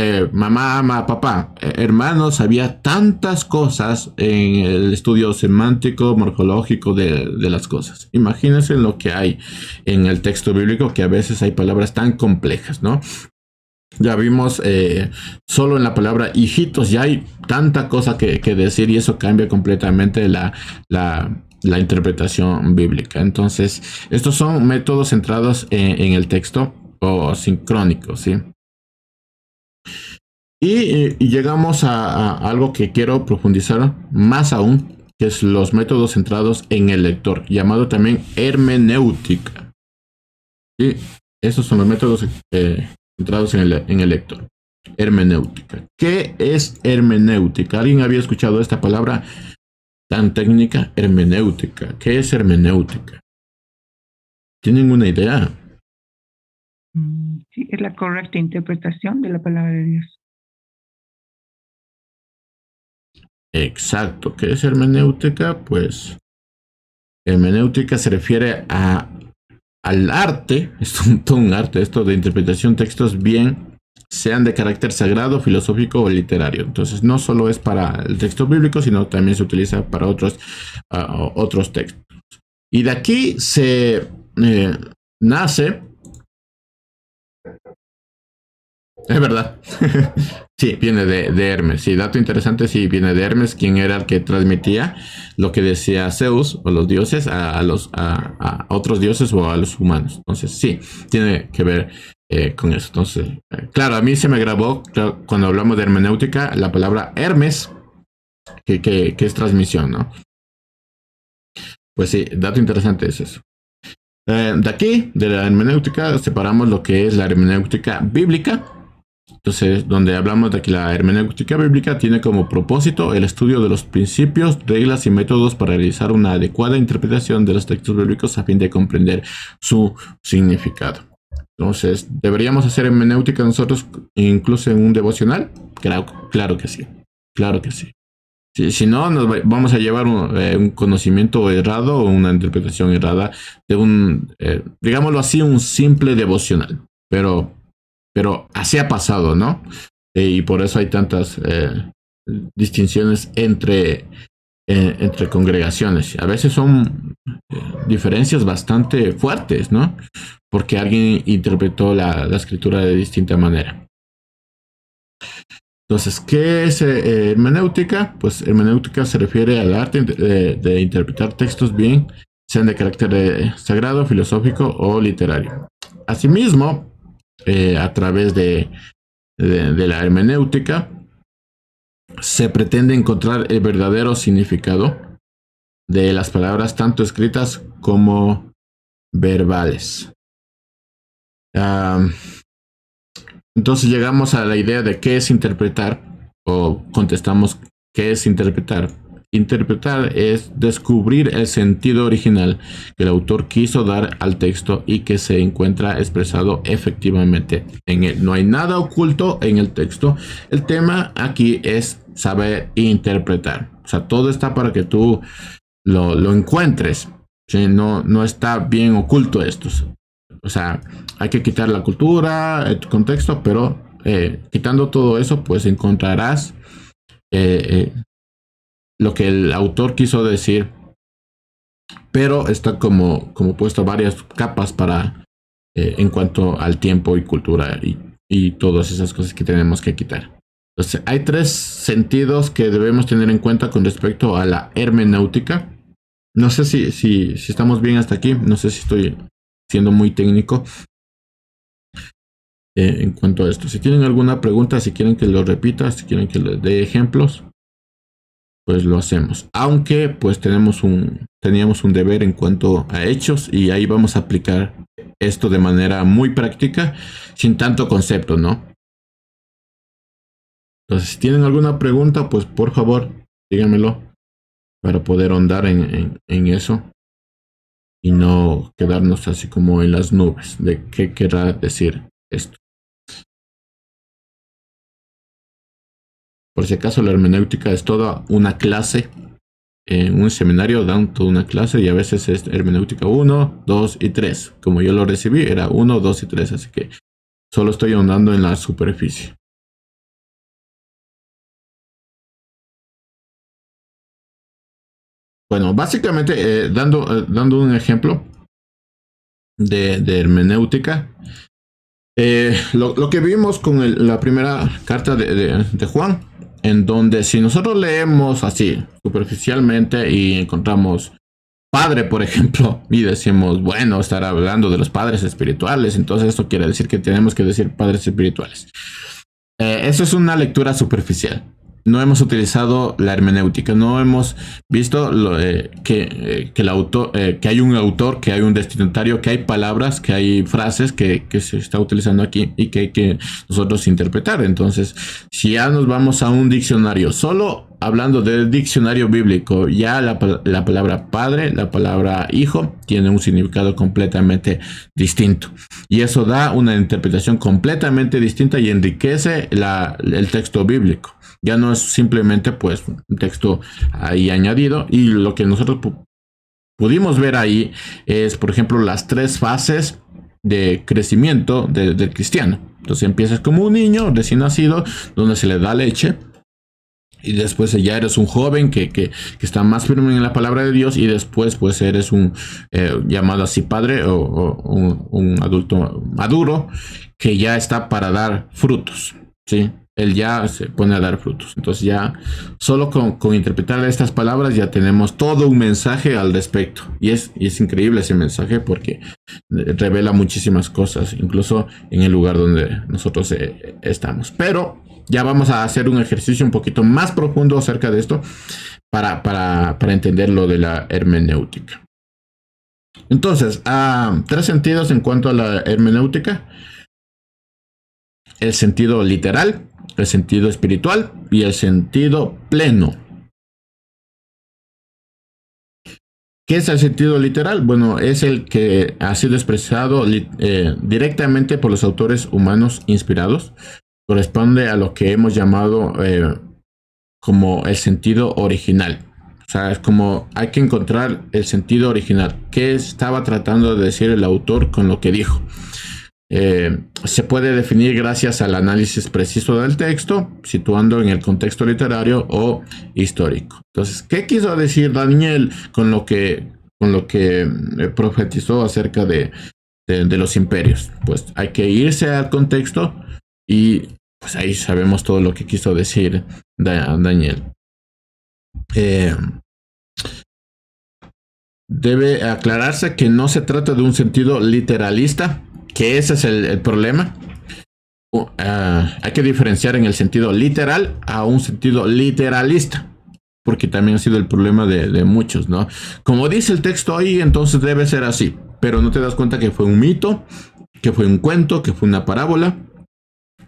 papá, hermanos, había tantas cosas en el estudio semántico, morfológico de las cosas. Imagínense lo que hay en el texto bíblico, que a veces hay palabras tan complejas, ¿no? Ya vimos solo en la palabra hijitos, ya hay tanta cosa que decir y eso cambia completamente la interpretación bíblica. Entonces, estos son métodos centrados en el texto o sincrónicos, ¿sí? Y llegamos a algo que quiero profundizar más aún, que es los métodos centrados en el lector, llamado también hermenéutica. Y esos son los métodos centrados en el lector. Hermenéutica. ¿Qué es hermenéutica? ¿Alguien había escuchado esta palabra tan técnica? Hermenéutica. ¿Qué es hermenéutica? ¿Tienen una idea? Sí, es la correcta interpretación de la palabra de Dios. Exacto. ¿Qué es hermenéutica? Pues hermenéutica se refiere al arte, es todo un arte, esto de interpretación de textos bien sean de carácter sagrado, filosófico o literario. Entonces no solo es para el texto bíblico, sino también se utiliza para otros textos. Y de aquí se nace, es verdad, sí, viene de Hermes. Sí, dato interesante, sí, viene de Hermes, quien era el que transmitía lo que decía Zeus o los dioses a otros dioses o a los humanos. Entonces, sí, tiene que ver con eso. Entonces, claro, a mí se me grabó, claro, cuando hablamos de hermenéutica, la palabra Hermes, que es transmisión, ¿no? Pues sí, dato interesante es eso. De aquí, de la hermenéutica, separamos lo que es la hermenéutica bíblica. Entonces, donde hablamos de que la hermenéutica bíblica tiene como propósito el estudio de los principios, reglas y métodos para realizar una adecuada interpretación de los textos bíblicos a fin de comprender su significado. Entonces, ¿deberíamos hacer hermenéutica nosotros incluso en un devocional? Claro que sí. Claro que sí. Si no, nos vamos a llevar un conocimiento errado o una interpretación errada de un, digámoslo así, un simple devocional. Pero así ha pasado, ¿no? Y por eso hay tantas distinciones entre congregaciones. A veces son diferencias bastante fuertes, ¿no? Porque alguien interpretó la escritura de distinta manera. Entonces, ¿qué es hermenéutica? Pues hermenéutica se refiere al arte de interpretar textos bien, sean de carácter sagrado, filosófico o literario. Asimismo, a través de la hermenéutica, se pretende encontrar el verdadero significado de las palabras tanto escritas como verbales. Entonces llegamos a la idea de qué es interpretar, o contestamos qué es interpretar. Interpretar es descubrir el sentido original que el autor quiso dar al texto y que se encuentra expresado efectivamente en él. No hay nada oculto en el texto. El tema aquí es saber interpretar. O sea, todo está para que tú lo encuentres. ¿Sí? No está bien oculto esto. O sea, hay que quitar la cultura, el contexto, pero quitando todo eso, pues encontrarás lo que el autor quiso decir, pero está como puesto varias capas para en cuanto al tiempo y cultura y todas esas cosas que tenemos que quitar. Entonces, hay 3 sentidos que debemos tener en cuenta con respecto a la hermenéutica. No sé si estamos bien hasta aquí, no sé si estoy siendo muy técnico en cuanto a esto. Si tienen alguna pregunta, si quieren que lo repita, si quieren que les dé ejemplos, pues lo hacemos. Aunque pues teníamos un deber en cuanto a hechos y ahí vamos a aplicar esto de manera muy práctica, sin tanto concepto, ¿no? Entonces, si tienen alguna pregunta, pues por favor, díganmelo para poder ahondar en eso y no quedarnos así como en las nubes de qué querrá decir esto. Por si acaso, la hermenéutica es toda una clase. En un seminario dan toda una clase y a veces es hermenéutica 1, 2 y 3. Como yo lo recibí, era 1, 2 y 3. Así que solo estoy ahondando en la superficie. Bueno, básicamente, dando un ejemplo de hermenéutica, lo que vimos con la primera carta de Juan, en donde si nosotros leemos así superficialmente y encontramos padre, por ejemplo, y decimos, bueno, estará hablando de los padres espirituales, entonces esto quiere decir que tenemos que decir padres espirituales. Eso es una lectura superficial. No hemos utilizado la hermenéutica, no hemos visto que el autor, que hay un autor, que hay un destinatario, que hay palabras, que hay frases que se está utilizando aquí y que hay que nosotros interpretar. Entonces, si ya nos vamos a un diccionario, solo hablando del diccionario bíblico, ya la palabra padre, la palabra hijo, tiene un significado completamente distinto. Y eso da una interpretación completamente distinta y enriquece el texto bíblico. Ya no es simplemente pues un texto ahí añadido. Y lo que nosotros pudimos ver ahí es, por ejemplo, las 3 fases de crecimiento del cristiano. Entonces empiezas como un niño recién nacido, donde se le da leche. Y después ya eres un joven que está más firme en la palabra de Dios. Y después pues eres un llamado así padre o un adulto maduro que ya está para dar frutos. ¿Sí? Él ya se pone a dar frutos. Entonces ya solo con interpretar estas palabras ya tenemos todo un mensaje al respecto. Y es increíble ese mensaje porque revela muchísimas cosas, incluso en el lugar donde nosotros estamos. Ya vamos a hacer un ejercicio un poquito más profundo acerca de esto para entender lo de la hermenéutica. Entonces, 3 sentidos en cuanto a la hermenéutica. El sentido literal, el sentido espiritual y el sentido pleno. ¿Qué es el sentido literal? Bueno, es el que ha sido expresado directamente por los autores humanos inspirados. Corresponde a lo que hemos llamado como el sentido original. O sea, es como hay que encontrar el sentido original. ¿Qué estaba tratando de decir el autor con lo que dijo? Se puede definir gracias al análisis preciso del texto, situando en el contexto literario o histórico. Entonces, ¿qué quiso decir Daniel con lo que profetizó acerca de los imperios? Pues hay que irse al contexto y pues ahí sabemos todo lo que quiso decir Daniel. Debe aclararse que no se trata de un sentido literalista, que ese es el problema. Hay que diferenciar en el sentido literal a un sentido literalista, porque también ha sido el problema de muchos, ¿no? Como dice el texto ahí, entonces debe ser así, pero no te das cuenta que fue un mito, que fue un cuento, que fue una parábola,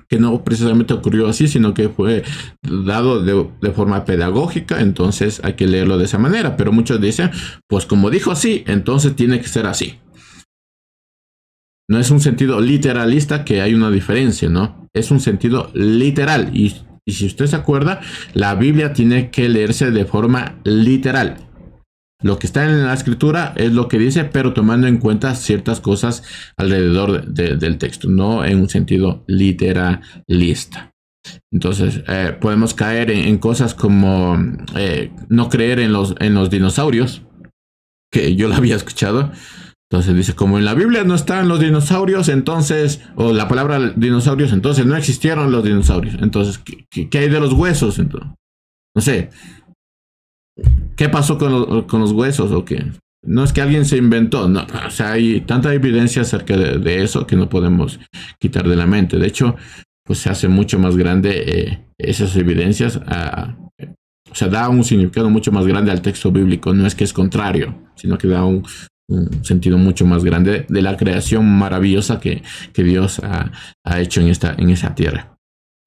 que no precisamente ocurrió así, sino que fue dado de forma pedagógica. Entonces hay que leerlo de esa manera. Pero muchos dicen, pues como dijo así, entonces tiene que ser así. No es un sentido literalista, que hay una diferencia, ¿no? Es un sentido literal. Y si usted se acuerda, la Biblia tiene que leerse de forma literal. Lo que está en la escritura es lo que dice, pero tomando en cuenta ciertas cosas alrededor del texto, no en un sentido literalista. Entonces, podemos caer en cosas como no creer en los dinosaurios, que yo lo había escuchado. Entonces dice, como en la Biblia no están los dinosaurios, entonces, o la palabra dinosaurios, entonces no existieron los dinosaurios. Entonces, ¿qué hay de los huesos? Entonces, no sé. ¿Qué pasó con los huesos o qué? No es que alguien se inventó, no, o sea, hay tanta evidencia acerca de eso que no podemos quitar de la mente. De hecho, pues se hace mucho más grande esas evidencias, o sea, da un significado mucho más grande al texto bíblico. No es que es contrario, sino que da un sentido mucho más grande de la creación maravillosa que Dios ha hecho en esa tierra.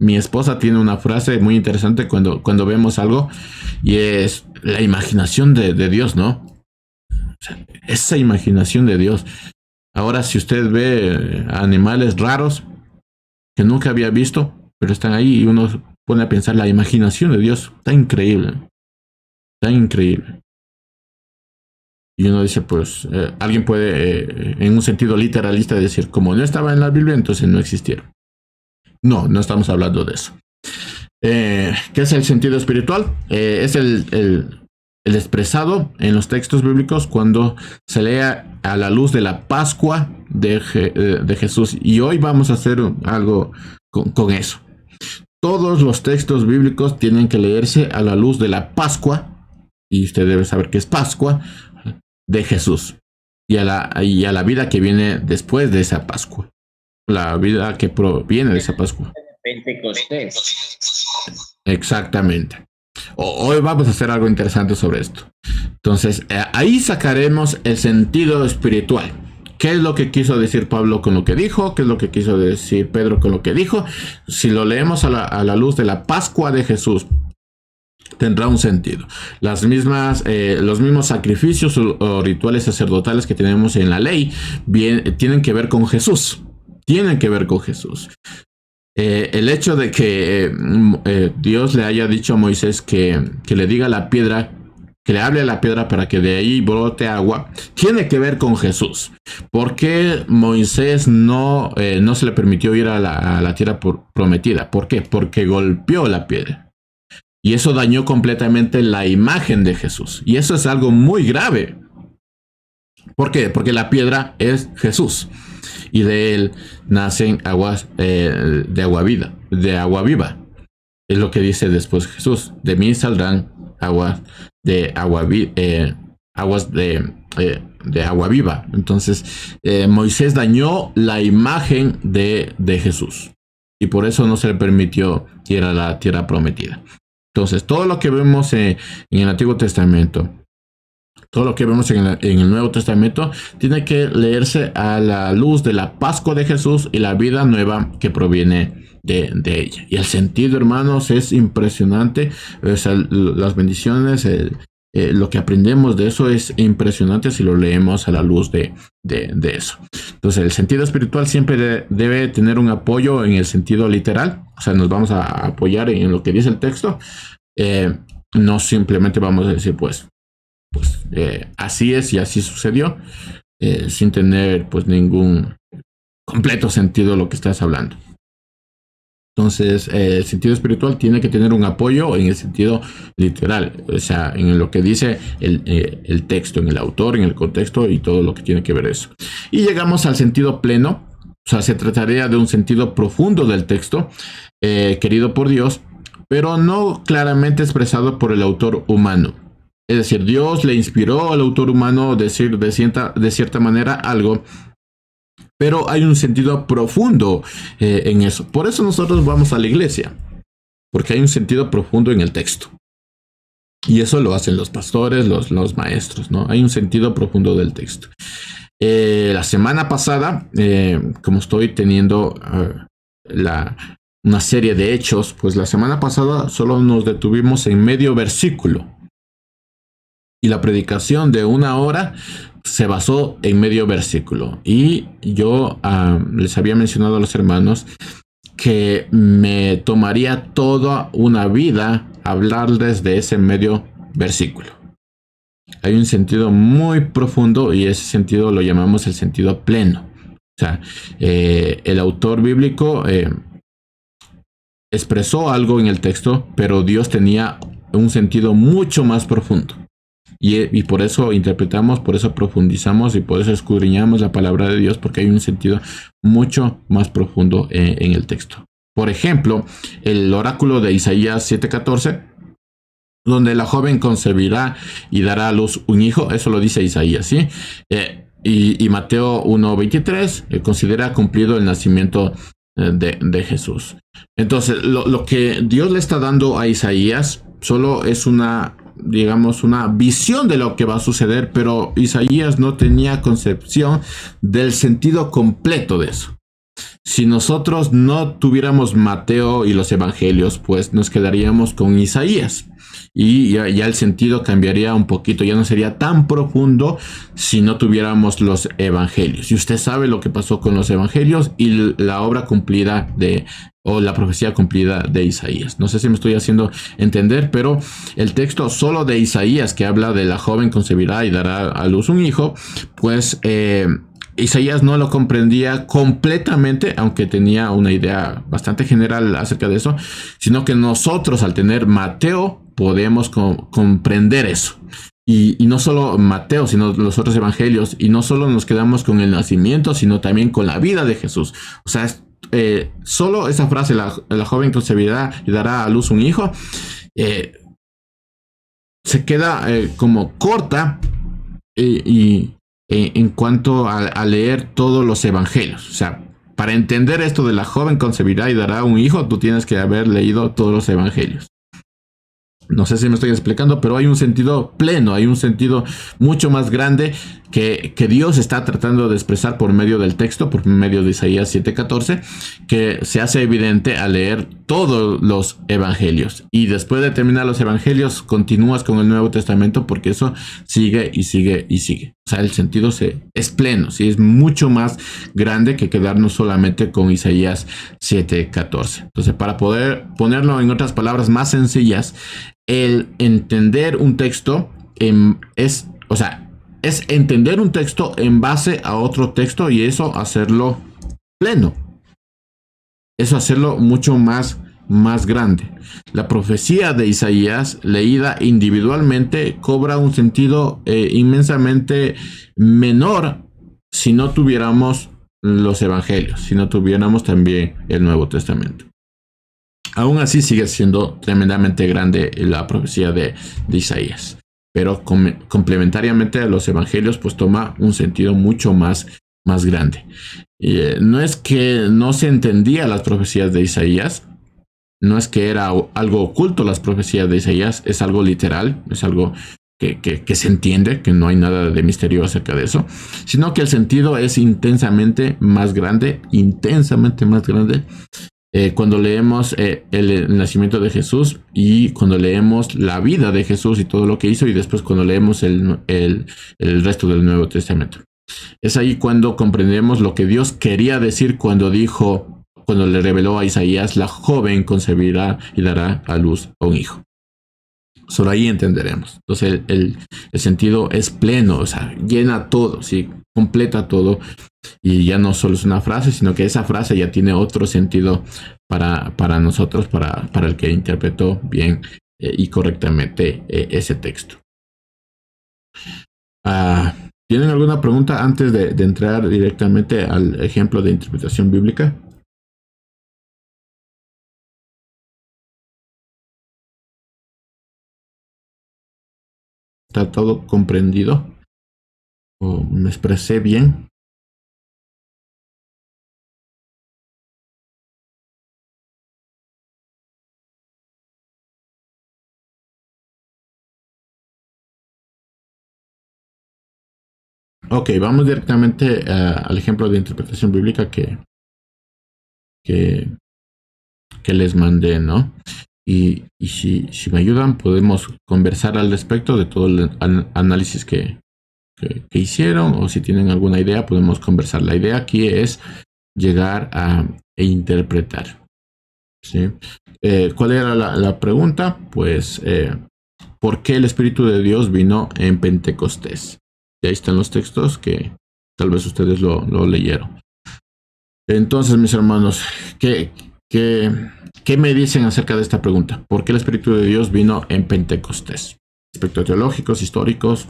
Mi esposa tiene una frase muy interesante cuando vemos algo, y es la imaginación de Dios, ¿no? O sea, esa imaginación de Dios. Ahora, si usted ve animales raros que nunca había visto, pero están ahí, y uno pone a pensar, la imaginación de Dios está increíble. Está increíble. Y uno dice, pues, alguien puede, en un sentido literalista, decir, como no estaba en la Biblia, entonces no existieron. No estamos hablando de eso. ¿Qué es el sentido espiritual? Es el expresado en los textos bíblicos cuando se lea a la luz de la Pascua de Jesús. Y hoy vamos a hacer algo con eso. Todos los textos bíblicos tienen que leerse a la luz de la Pascua, y usted debe saber qué es Pascua, de Jesús, y a la vida que viene después de esa Pascua. La vida que proviene de esa Pascua. Pentecostés. Exactamente. Hoy vamos a hacer algo interesante sobre esto. Entonces, ahí sacaremos el sentido espiritual. ¿Qué es lo que quiso decir Pablo con lo que dijo? ¿Qué es lo que quiso decir Pedro con lo que dijo? Si lo leemos a la luz de la Pascua de Jesús, tendrá un sentido. Los mismos sacrificios o rituales sacerdotales que tenemos en la ley tienen que ver con Jesús. Tienen que ver con Jesús. El hecho de que Dios le haya dicho a Moisés que le diga a la piedra que le hable a la piedra para que de ahí brote agua, tiene que ver con Jesús. ¿Por qué Moisés no se le permitió ir a la tierra prometida? ¿Por qué? Porque golpeó la piedra. Y eso dañó completamente la imagen de Jesús. Y eso es algo muy grave. ¿Por qué? Porque la piedra es Jesús. Y de él nacen aguas de agua viva. Es lo que dice después Jesús. De mí saldrán aguas de agua viva. Entonces, Moisés dañó la imagen de Jesús. Y por eso no se le permitió ir a la tierra prometida. Entonces, todo lo que vemos en el Antiguo Testamento, todo lo que vemos en el Nuevo Testamento, tiene que leerse a la luz de la Pascua de Jesús y la vida nueva que proviene de ella. Y el sentido, hermanos, es impresionante. O sea, las bendiciones, lo que aprendemos de eso es impresionante si lo leemos a la luz de eso. Entonces, el sentido espiritual siempre debe tener un apoyo en el sentido literal. O sea, nos vamos a apoyar en lo que dice el texto. No simplemente vamos a decir, pues así es y así sucedió, sin tener pues ningún completo sentido lo que estás hablando. Entonces, el sentido espiritual tiene que tener un apoyo en el sentido literal, o sea, en lo que dice el texto, en el autor, en el contexto y todo lo que tiene que ver eso. Y llegamos al sentido pleno, o sea, se trataría de un sentido profundo del texto, querido por Dios, pero no claramente expresado por el autor humano. Es decir, Dios le inspiró al autor humano decir de cierta manera algo, pero hay un sentido profundo en eso. Por eso nosotros vamos a la iglesia, porque hay un sentido profundo en el texto. Y eso lo hacen los pastores, los maestros, ¿no? Hay un sentido profundo del texto. La semana pasada, como estoy teniendo una serie de hechos, pues la semana pasada solo nos detuvimos en medio versículo. Y la predicación de 1 hora se basó en medio versículo. Y yo les había mencionado a los hermanos que me tomaría toda una vida hablarles de ese medio versículo. Hay un sentido muy profundo y ese sentido lo llamamos el sentido pleno. O sea, el autor bíblico expresó algo en el texto, pero Dios tenía un sentido mucho más profundo. Y por eso interpretamos, por eso profundizamos y por eso escudriñamos la palabra de Dios, porque hay un sentido mucho más profundo en el texto. Por ejemplo, el oráculo de Isaías 7:14, donde la joven concebirá y dará a luz un hijo, eso lo dice Isaías, ¿sí? Y Mateo 1:23 considera cumplido el nacimiento de Jesús. Entonces, lo que Dios le está dando a Isaías solo es una visión de lo que va a suceder, pero Isaías no tenía concepción del sentido completo de eso. Si nosotros no tuviéramos Mateo y los evangelios, pues nos quedaríamos con Isaías. Y ya el sentido cambiaría un poquito, ya no sería tan profundo si no tuviéramos los evangelios. Y usted sabe lo que pasó con los evangelios y la obra cumplida o la profecía cumplida de Isaías. No sé si me estoy haciendo entender, pero el texto solo de Isaías que habla de la joven concebirá y dará a luz un hijo, pues Isaías no lo comprendía completamente, aunque tenía una idea bastante general acerca de eso, sino que nosotros al tener Mateo podemos comprender eso. Y no solo Mateo, sino los otros evangelios, y no solo nos quedamos con el nacimiento, sino también con la vida de Jesús. O sea, solo esa frase, la joven concebirá y dará a luz un hijo, se queda como corta en cuanto a leer todos los evangelios. O sea, para entender esto de la joven concebirá y dará un hijo, tú tienes que haber leído todos los evangelios. No sé si me estoy explicando, pero hay un sentido pleno, hay un sentido mucho más grande que Dios está tratando de expresar por medio del texto, por medio de Isaías 7:14, que se hace evidente al leer todos los evangelios. Y después de terminar los evangelios, continúas con el Nuevo Testamento porque eso sigue y sigue y sigue. O sea, el sentido es pleno, ¿sí? Es mucho más grande que quedarnos solamente con Isaías 7:14. Entonces, para poder ponerlo en otras palabras más sencillas, el entender un texto o sea, es entender un texto en base a otro texto y eso hacerlo pleno. Eso hacerlo mucho más grande. La profecía de Isaías, leída individualmente, cobra un sentido inmensamente menor si no tuviéramos los evangelios, si no tuviéramos también el Nuevo Testamento. Aún así sigue siendo tremendamente grande la profecía de Isaías, pero complementariamente a los evangelios pues toma un sentido mucho más grande. No es que no se entendía las profecías de Isaías, no es que era algo oculto las profecías de Isaías, es algo literal, es algo que se entiende, que no hay nada de misterio acerca de eso, sino que el sentido es intensamente más grande cuando leemos el nacimiento de Jesús y cuando leemos la vida de Jesús y todo lo que hizo y después cuando leemos el resto del Nuevo Testamento. Es ahí cuando comprendemos lo que Dios quería decir cuando le reveló a Isaías, la joven concebirá y dará a luz a un hijo. Solo ahí entenderemos. Entonces el sentido es pleno, o sea, llena todo, ¿sí? Completa todo. Y ya no solo es una frase, sino que esa frase ya tiene otro sentido para nosotros, para el que interpretó bien y correctamente ese texto. ¿Tienen alguna pregunta antes de entrar directamente al ejemplo de interpretación bíblica? ¿Está todo comprendido? ¿O me expresé bien? Ok, vamos directamente al ejemplo de interpretación bíblica que les mandé, ¿no? Y si me ayudan, podemos conversar al respecto de todo el análisis que hicieron, o si tienen alguna idea, podemos conversar. La idea aquí es llegar e interpretar, ¿sí? ¿Cuál era la pregunta? Pues, ¿por qué el Espíritu de Dios vino en Pentecostés? Y ahí están los textos que tal vez ustedes lo leyeron. Entonces, mis hermanos, ¿qué me dicen acerca de esta pregunta? ¿Por qué el Espíritu de Dios vino en Pentecostés? Aspectos teológicos, históricos.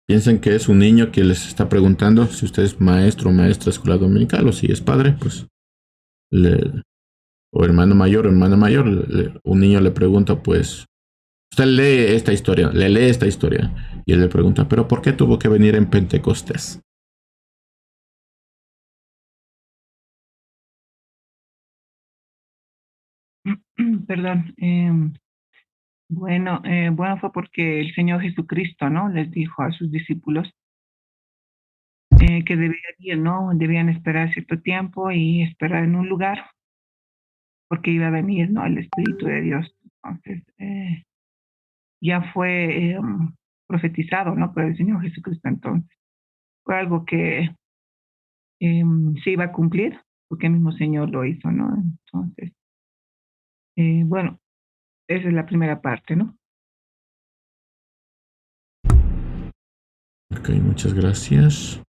Piensen que es un niño que les está preguntando si usted es maestro o maestra de escuela dominical o si es padre, pues, o hermano mayor, un niño le pregunta, pues, usted lee esta historia y él le pregunta, ¿pero por qué tuvo que venir en Pentecostés? Perdón. Bueno, fue porque el Señor Jesucristo, ¿no? Les dijo a sus discípulos que debían esperar cierto tiempo y esperar en un lugar porque iba a venir, ¿no? El Espíritu de Dios. Entonces, ya fue profetizado, ¿no? Por el Señor Jesucristo. Entonces, fue algo que se iba a cumplir porque el mismo Señor lo hizo, ¿no? Entonces, bueno, esa es la primera parte, ¿no? Ok, muchas gracias.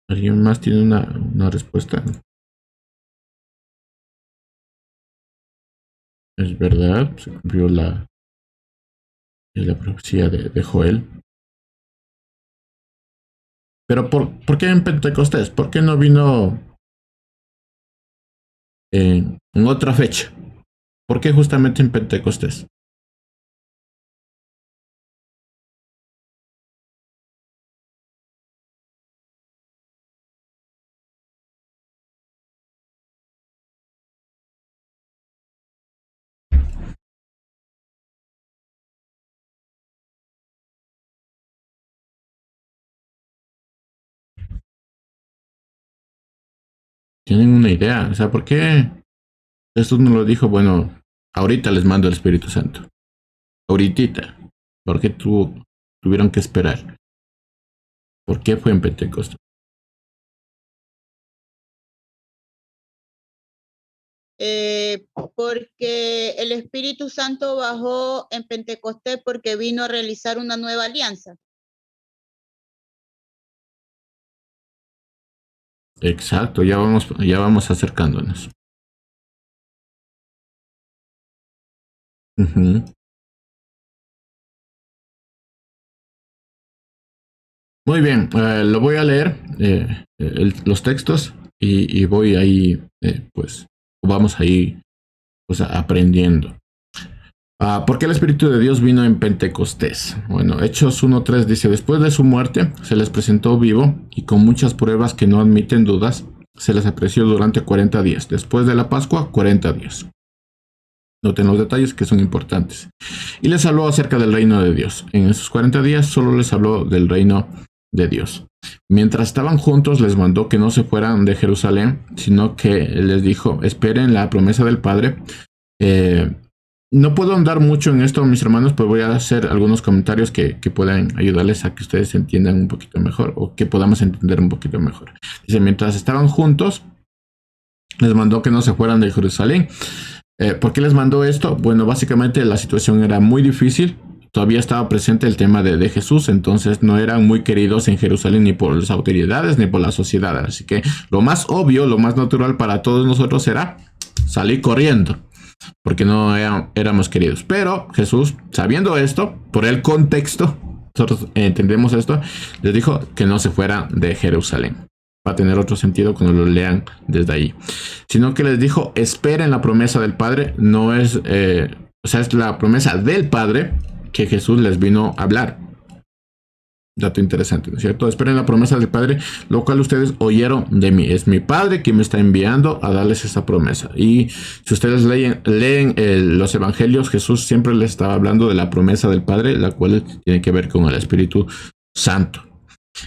¿Alguien más tiene una respuesta? Es verdad, se cumplió la profecía de Joel. Pero ¿por qué en Pentecostés? ¿Por qué no vino en otra fecha? ¿Por qué justamente en Pentecostés? ¿Tienen una idea? O sea, ¿por qué Jesús no lo dijo? Bueno, ahorita les mando el Espíritu Santo. Ahorita. ¿Por qué tuvieron que esperar? ¿Por qué fue en Pentecostés? Porque el Espíritu Santo bajó en Pentecostés porque vino a realizar una nueva alianza. Exacto, ya vamos acercándonos. Ujú. Muy bien, lo voy a leer, los textos, y voy ahí, pues, vamos ahí, pues, aprendiendo. ¿Por qué el Espíritu de Dios vino en Pentecostés? Bueno, Hechos 1:3 dice, después de su muerte, se les presentó vivo y con muchas pruebas que no admiten dudas, se les apreció durante 40 días. Después de la Pascua, 40 días. Noten los detalles que son importantes. Y les habló acerca del reino de Dios. En esos 40 días solo les habló del reino de Dios. Mientras estaban juntos, les mandó que no se fueran de Jerusalén, sino que les dijo, esperen la promesa del Padre. No puedo andar mucho en esto, mis hermanos, pues voy a hacer algunos comentarios que puedan ayudarles a que ustedes entiendan un poquito mejor, o que podamos entender un poquito mejor. Dice, mientras estaban juntos, les mandó que no se fueran de Jerusalén. ¿Por qué les mandó esto? Bueno, básicamente la situación era muy difícil. Todavía estaba presente el tema de Jesús, entonces no eran muy queridos en Jerusalén ni por las autoridades ni por la sociedad. Así que lo más obvio, lo más natural para todos nosotros era salir corriendo, porque no éramos queridos. Pero Jesús, sabiendo esto, por el contexto, nosotros entendemos esto, les dijo que no se fueran de Jerusalén. Va a tener otro sentido cuando lo lean desde ahí. Sino que les dijo, esperen la promesa del Padre. No es, o sea, es la promesa del Padre que Jesús les vino a hablar. Dato interesante, ¿no es cierto? Esperen la promesa del Padre, lo cual ustedes oyeron de mí. Es mi Padre quien me está enviando a darles esa promesa. Y si ustedes leen los evangelios, Jesús siempre les estaba hablando de la promesa del Padre, la cual tiene que ver con el Espíritu Santo.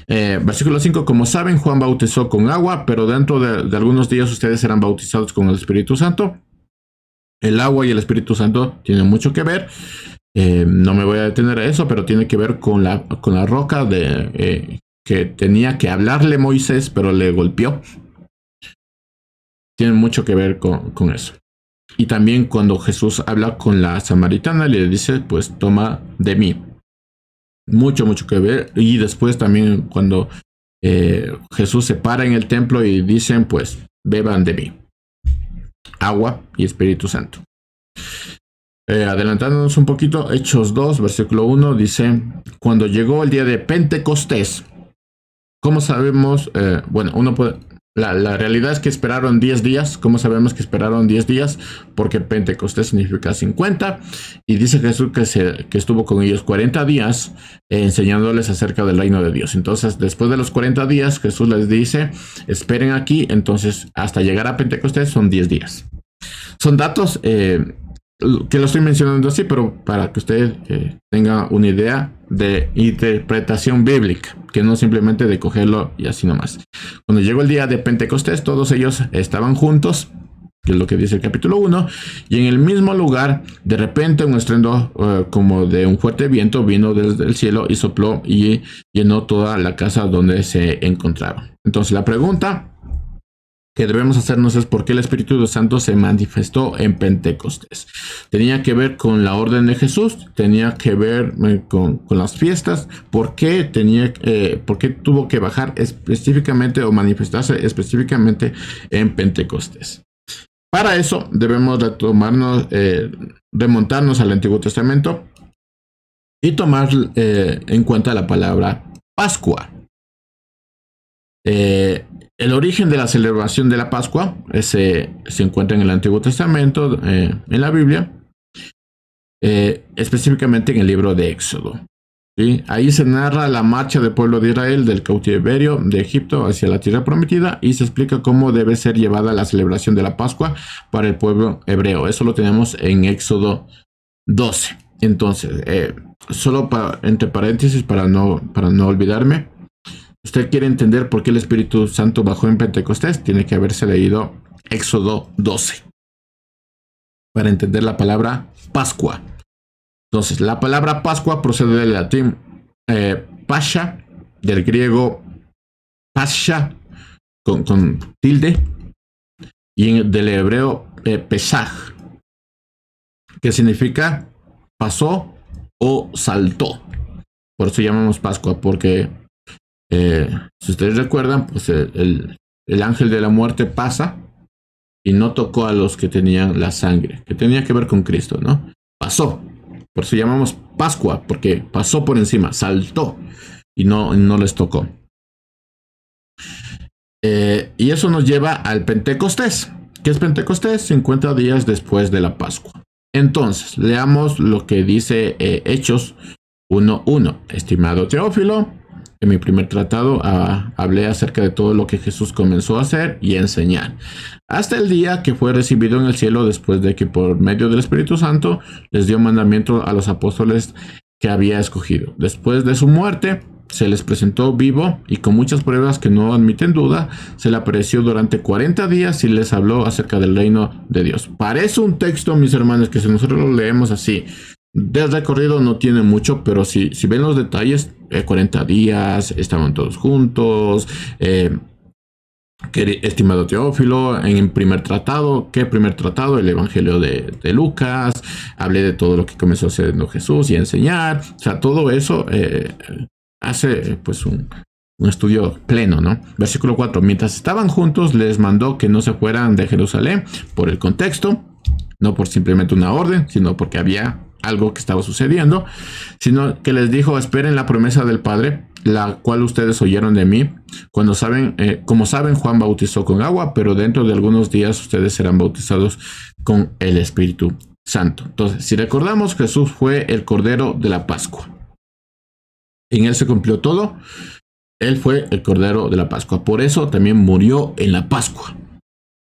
Versículo 5, como saben, Juan bautizó con agua, pero dentro de algunos días ustedes serán bautizados con el Espíritu Santo. El agua y el Espíritu Santo tienen mucho que ver. No me voy a detener a eso, pero tiene que ver con la roca que tenía que hablarle Moisés, pero le golpeó. Tiene mucho que ver con eso. Y también cuando Jesús habla con la samaritana, le dice, pues toma de mí. Mucho que ver. Y después también cuando Jesús se para en el templo y dicen, pues beban de mí. Agua y Espíritu Santo. Adelantándonos un poquito, Hechos 2, versículo 1, dice, cuando llegó el día de Pentecostés, ¿cómo sabemos? Bueno, uno puede... La realidad es que esperaron 10 días. ¿Cómo sabemos que esperaron 10 días? Porque Pentecostés significa 50. Y dice Jesús que estuvo con ellos 40 días enseñándoles acerca del reino de Dios. Entonces, después de los 40 días, Jesús les dice, esperen aquí. Entonces, hasta llegar a Pentecostés son 10 días. Son datos que lo estoy mencionando así, pero para que usted tenga una idea de interpretación bíblica, que no simplemente de cogerlo y así nomás. Cuando llegó el día de Pentecostés, todos ellos estaban juntos, que es lo que dice el capítulo 1, y en el mismo lugar, de repente un estruendo como de un fuerte viento vino desde el cielo y sopló y llenó toda la casa donde se encontraba. Entonces la pregunta que debemos hacernos es por qué el Espíritu Santo se manifestó en Pentecostés. Tenía que ver con la orden de Jesús, tenía que ver con las fiestas. ¿Por qué tuvo que bajar específicamente o manifestarse específicamente en Pentecostés? Para eso debemos remontarnos al Antiguo Testamento y tomar en cuenta la palabra Pascua. El origen de la celebración de la Pascua se encuentra en el Antiguo Testamento, en la Biblia, específicamente en el libro de Éxodo. ¿Sí? Ahí se narra la marcha del pueblo de Israel del cautiverio de Egipto hacia la tierra prometida y se explica cómo debe ser llevada la celebración de la Pascua para el pueblo hebreo. Eso lo tenemos en Éxodo 12. Entonces, solo entre paréntesis para no olvidarme. Usted quiere entender por qué el Espíritu Santo bajó en Pentecostés, tiene que haberse leído Éxodo 12 para entender la palabra Pascua. Entonces, la palabra Pascua procede del latín pascha, del griego pasha con tilde y del hebreo pesaj, que significa pasó o saltó. Por eso llamamos Pascua, porque si ustedes recuerdan, pues el ángel de la muerte pasa y no tocó a los que tenían la sangre, que tenía que ver con Cristo, ¿no? Pasó. Por eso llamamos Pascua, porque pasó por encima, saltó y no les tocó. Y eso nos lleva al Pentecostés. ¿Qué es Pentecostés? 50 días después de la Pascua. Entonces, leamos lo que dice Hechos 1:1. Estimado Teófilo, en mi primer tratado hablé acerca de todo lo que Jesús comenzó a hacer y a enseñar, hasta el día que fue recibido en el cielo, después de que por medio del Espíritu Santo les dio mandamiento a los apóstoles que había escogido. Después de su muerte, se les presentó vivo y con muchas pruebas que no admiten duda, se le apareció durante 40 días y les habló acerca del reino de Dios. Parece un texto, mis hermanos, que si nosotros lo leemos así, de recorrido no tiene mucho, pero si ven los detalles, 40 días, estaban todos juntos, estimado Teófilo, en el primer tratado, ¿qué primer tratado? El Evangelio de Lucas, hablé de todo lo que comenzó haciendo Jesús y a enseñar, o sea, todo eso hace pues un estudio pleno, ¿no? Versículo 4, mientras estaban juntos les mandó que no se fueran de Jerusalén por el contexto, no por simplemente una orden, sino porque había algo que estaba sucediendo, sino que les dijo, esperen la promesa del Padre, la cual ustedes oyeron de mí. Como saben, Juan bautizó con agua, pero dentro de algunos días ustedes serán bautizados con el Espíritu Santo. Entonces, si recordamos, Jesús fue el Cordero de la Pascua. En él se cumplió todo. Él fue el Cordero de la Pascua. Por eso también murió en la Pascua.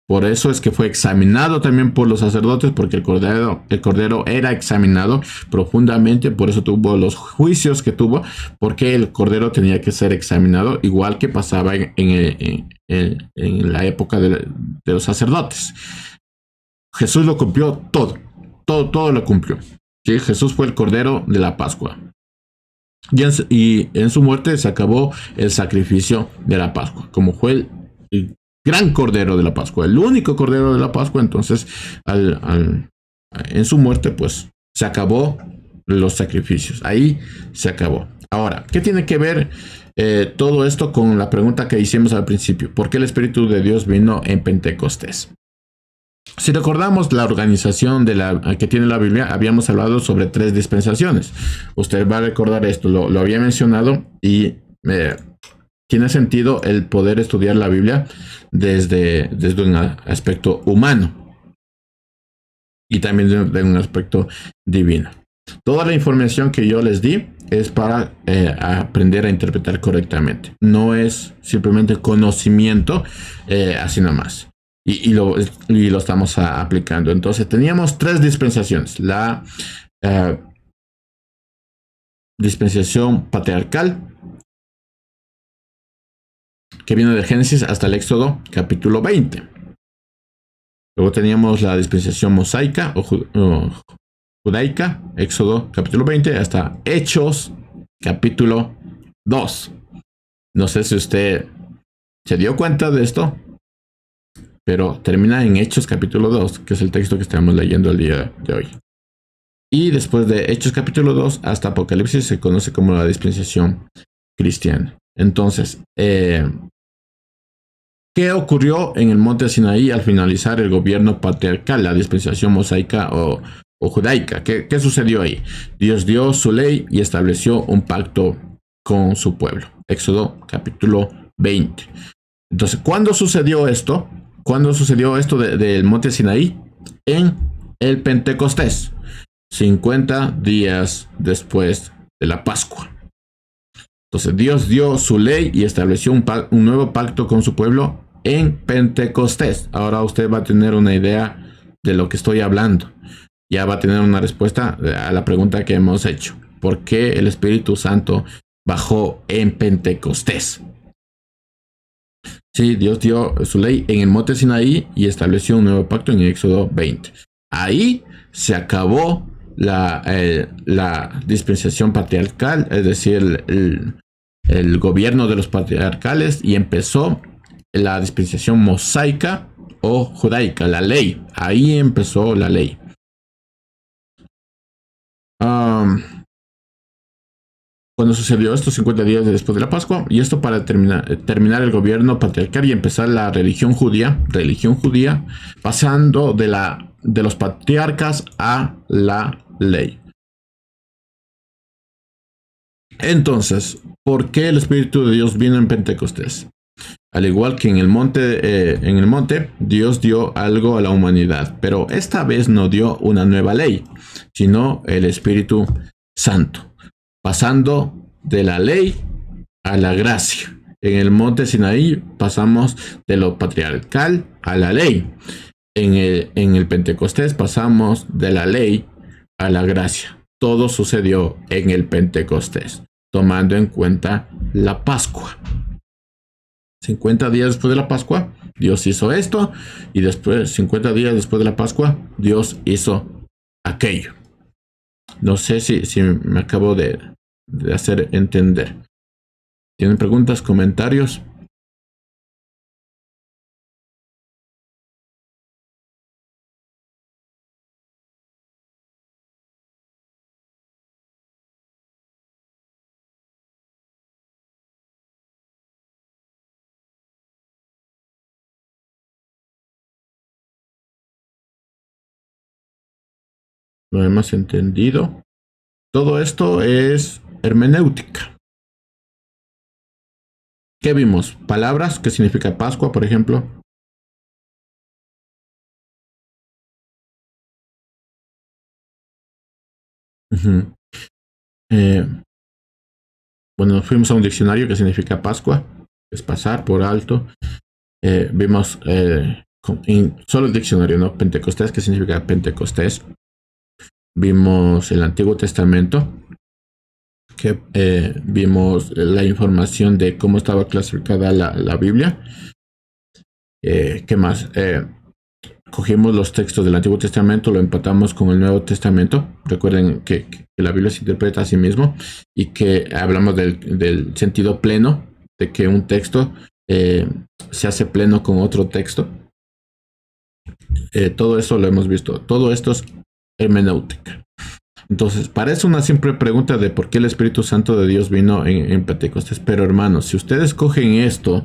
Por eso es que fue examinado también por los sacerdotes, porque el Cordero era examinado profundamente, por eso tuvo los juicios que tuvo, porque el Cordero tenía que ser examinado, igual que pasaba en la época de los sacerdotes. Jesús lo cumplió todo lo cumplió. ¿Sí? Jesús fue el Cordero de la Pascua. Y en su muerte se acabó el sacrificio de la Pascua, como fue el gran Cordero de la Pascua, el único Cordero de la Pascua. Entonces en su muerte pues se acabó los sacrificios, ahí se acabó. Ahora, ¿qué tiene que ver todo esto con la pregunta que hicimos al principio? ¿Por qué el Espíritu de Dios vino en Pentecostés? Si recordamos la organización que tiene la Biblia, habíamos hablado sobre 3 dispensaciones. Usted va a recordar esto, lo había mencionado y tiene sentido el poder estudiar la Biblia desde un aspecto humano y también de un aspecto divino. Toda la información que yo les di es para aprender a interpretar correctamente. No es simplemente conocimiento así nomás. Y lo estamos aplicando. Entonces teníamos 3 dispensaciones. La dispensación patriarcal, que viene de Génesis hasta el Éxodo capítulo 20. Luego teníamos la dispensación mosaica o judaica, Éxodo capítulo 20, hasta Hechos capítulo 2. No sé si usted se dio cuenta de esto, pero termina en Hechos capítulo 2, que es el texto que estamos leyendo el día de hoy. Y después de Hechos capítulo 2 hasta Apocalipsis se conoce como la dispensación cristiana. Entonces, ¿qué ocurrió en el monte Sinaí al finalizar el gobierno patriarcal, la dispensación mosaica o judaica? ¿Qué sucedió ahí? Dios dio su ley y estableció un pacto con su pueblo. Éxodo capítulo 20. Entonces, ¿cuándo sucedió esto? ¿Cuándo sucedió esto del monte Sinaí? En el Pentecostés, 50 días después de la Pascua. Entonces Dios dio su ley y estableció un nuevo pacto con su pueblo en Pentecostés. Ahora usted va a tener una idea de lo que estoy hablando. Ya va a tener una respuesta a la pregunta que hemos hecho. ¿Por qué el Espíritu Santo bajó en Pentecostés? Sí, Dios dio su ley en el monte Sinaí y estableció un nuevo pacto en Éxodo 20. Ahí se acabó la dispensación patriarcal, es decir, el gobierno de los patriarcales y empezó la dispensación mosaica o judaica, la ley. Ahí empezó la ley. Cuando sucedió esto, 50 días después de la Pascua, y esto para terminar el gobierno patriarcal y empezar la religión judía, pasando de los patriarcas a la ley. Entonces, ¿por qué el Espíritu de Dios vino en Pentecostés? Al igual que en el monte, Dios dio algo a la humanidad, pero esta vez no dio una nueva ley, sino el Espíritu Santo, pasando de la ley a la gracia. En el monte Sinaí pasamos de lo patriarcal a la ley. En el Pentecostés pasamos de la ley a la gracia. Todo sucedió en el Pentecostés, tomando en cuenta la Pascua. 50 días después de la Pascua, Dios hizo esto, y después, 50 días después de la Pascua, Dios hizo aquello. No sé si me acabo de hacer entender. ¿Tienen preguntas, comentarios? ¿Lo hemos entendido? Todo esto es hermenéutica. ¿Qué vimos? Palabras, ¿qué significa Pascua, por ejemplo? Bueno, fuimos a un diccionario que significa Pascua, es pasar por alto. Vimos solo el diccionario, ¿no? Pentecostés, que significa Pentecostés. Vimos el Antiguo Testamento, que vimos la información de cómo estaba clasificada la Biblia. ¿Qué más? Cogimos los textos del Antiguo Testamento, lo empatamos con el Nuevo Testamento. Recuerden que la Biblia se interpreta a sí mismo y que hablamos del sentido pleno, de que un texto se hace pleno con otro texto. Todo eso lo hemos visto. Todo esto es hermenéutica. Entonces, parece una simple pregunta de por qué el Espíritu Santo de Dios vino en Pentecostés. Pero hermanos, si ustedes cogen esto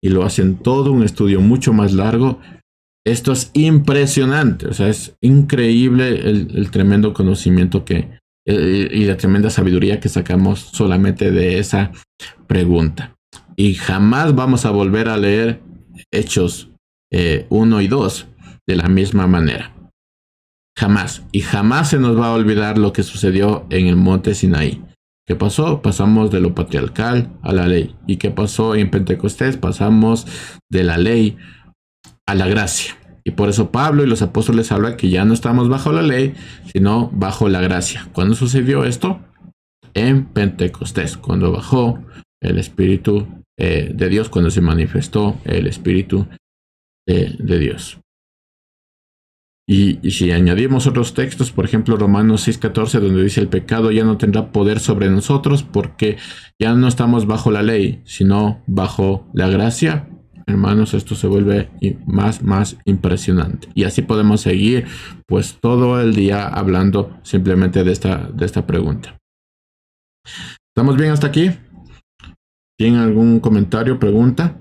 y lo hacen todo un estudio mucho más largo, esto es impresionante. O sea, es increíble el tremendo conocimiento y la tremenda sabiduría que sacamos solamente de esa pregunta. Y jamás vamos a volver a leer Hechos 1 y 2 de la misma manera. Jamás. Y jamás se nos va a olvidar lo que sucedió en el monte Sinaí. ¿Qué pasó? Pasamos de lo patriarcal a la ley. ¿Y qué pasó en Pentecostés? Pasamos de la ley a la gracia. Y por eso Pablo y los apóstoles hablan que ya no estamos bajo la ley, sino bajo la gracia. ¿Cuándo sucedió esto? En Pentecostés, cuando bajó el Espíritu de Dios, cuando se manifestó el Espíritu de Dios. Y si añadimos otros textos, por ejemplo Romanos 6:14, donde dice el pecado ya no tendrá poder sobre nosotros porque ya no estamos bajo la ley, sino bajo la gracia. Hermanos, esto se vuelve más impresionante. Y así podemos seguir pues todo el día hablando simplemente de esta pregunta. ¿Estamos bien hasta aquí? ¿Tienen algún comentario, pregunta?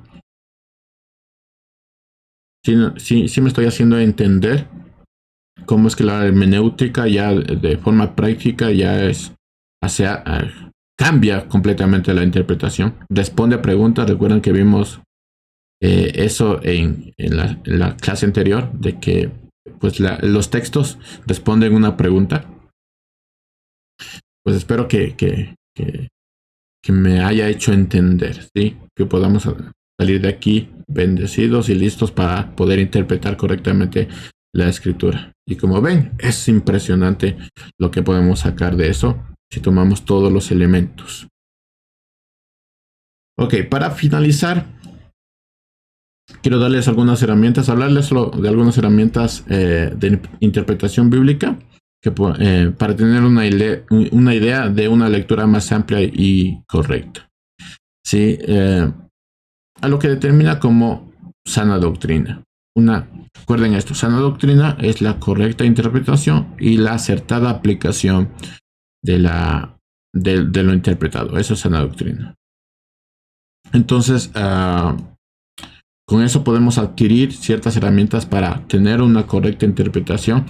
Sí me estoy haciendo entender cómo es que la hermenéutica ya de forma práctica ya cambia completamente la interpretación. Responde a preguntas. Recuerden que vimos eso en la clase anterior, de que pues los textos responden una pregunta. Pues espero que me haya hecho entender, ¿sí? Que podamos salir de aquí bendecidos y listos para poder interpretar correctamente la escritura. Y como ven, es impresionante lo que podemos sacar de eso si tomamos todos los elementos. Ok, para finalizar, quiero darles algunas herramientas, hablarles solo de algunas herramientas de interpretación bíblica para tener una idea de una lectura más amplia y correcta. ¿sí? A lo que determina como sana doctrina. Recuerden esto, sana doctrina es la correcta interpretación y la acertada aplicación de lo interpretado. Eso es sana doctrina. Entonces, con eso podemos adquirir ciertas herramientas para tener una correcta interpretación.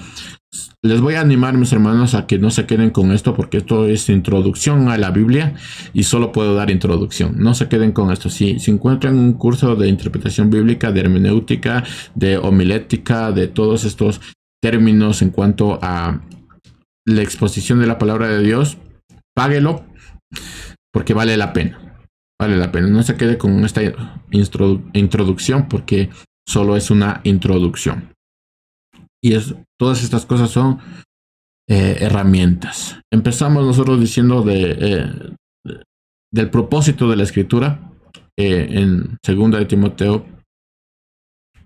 Les voy a animar, mis hermanos, a que no se queden con esto, porque esto es introducción a la Biblia y solo puedo dar introducción. No se queden con esto. Si encuentran un curso de interpretación bíblica, de hermenéutica, de homilética, de todos estos términos en cuanto a la exposición de la palabra de Dios, páguelo, porque vale la pena. Vale la pena. No se quede con esta introducción, porque solo es una introducción. Y todas estas cosas son herramientas. Empezamos nosotros diciendo del propósito de la escritura en 2 de Timoteo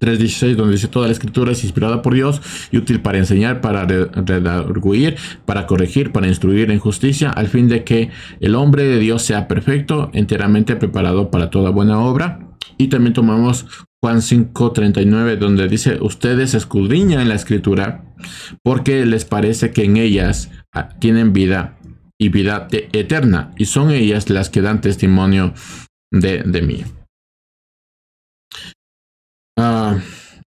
3:16, donde dice: toda la escritura es inspirada por Dios y útil para enseñar, para redarguir, para corregir, para instruir en justicia, al fin de que el hombre de Dios sea perfecto, enteramente preparado para toda buena obra. Y también tomamos Juan 5:39, donde dice: ustedes escudriñan la escritura porque les parece que en ellas tienen vida y vida eterna, y son ellas las que dan testimonio de mí.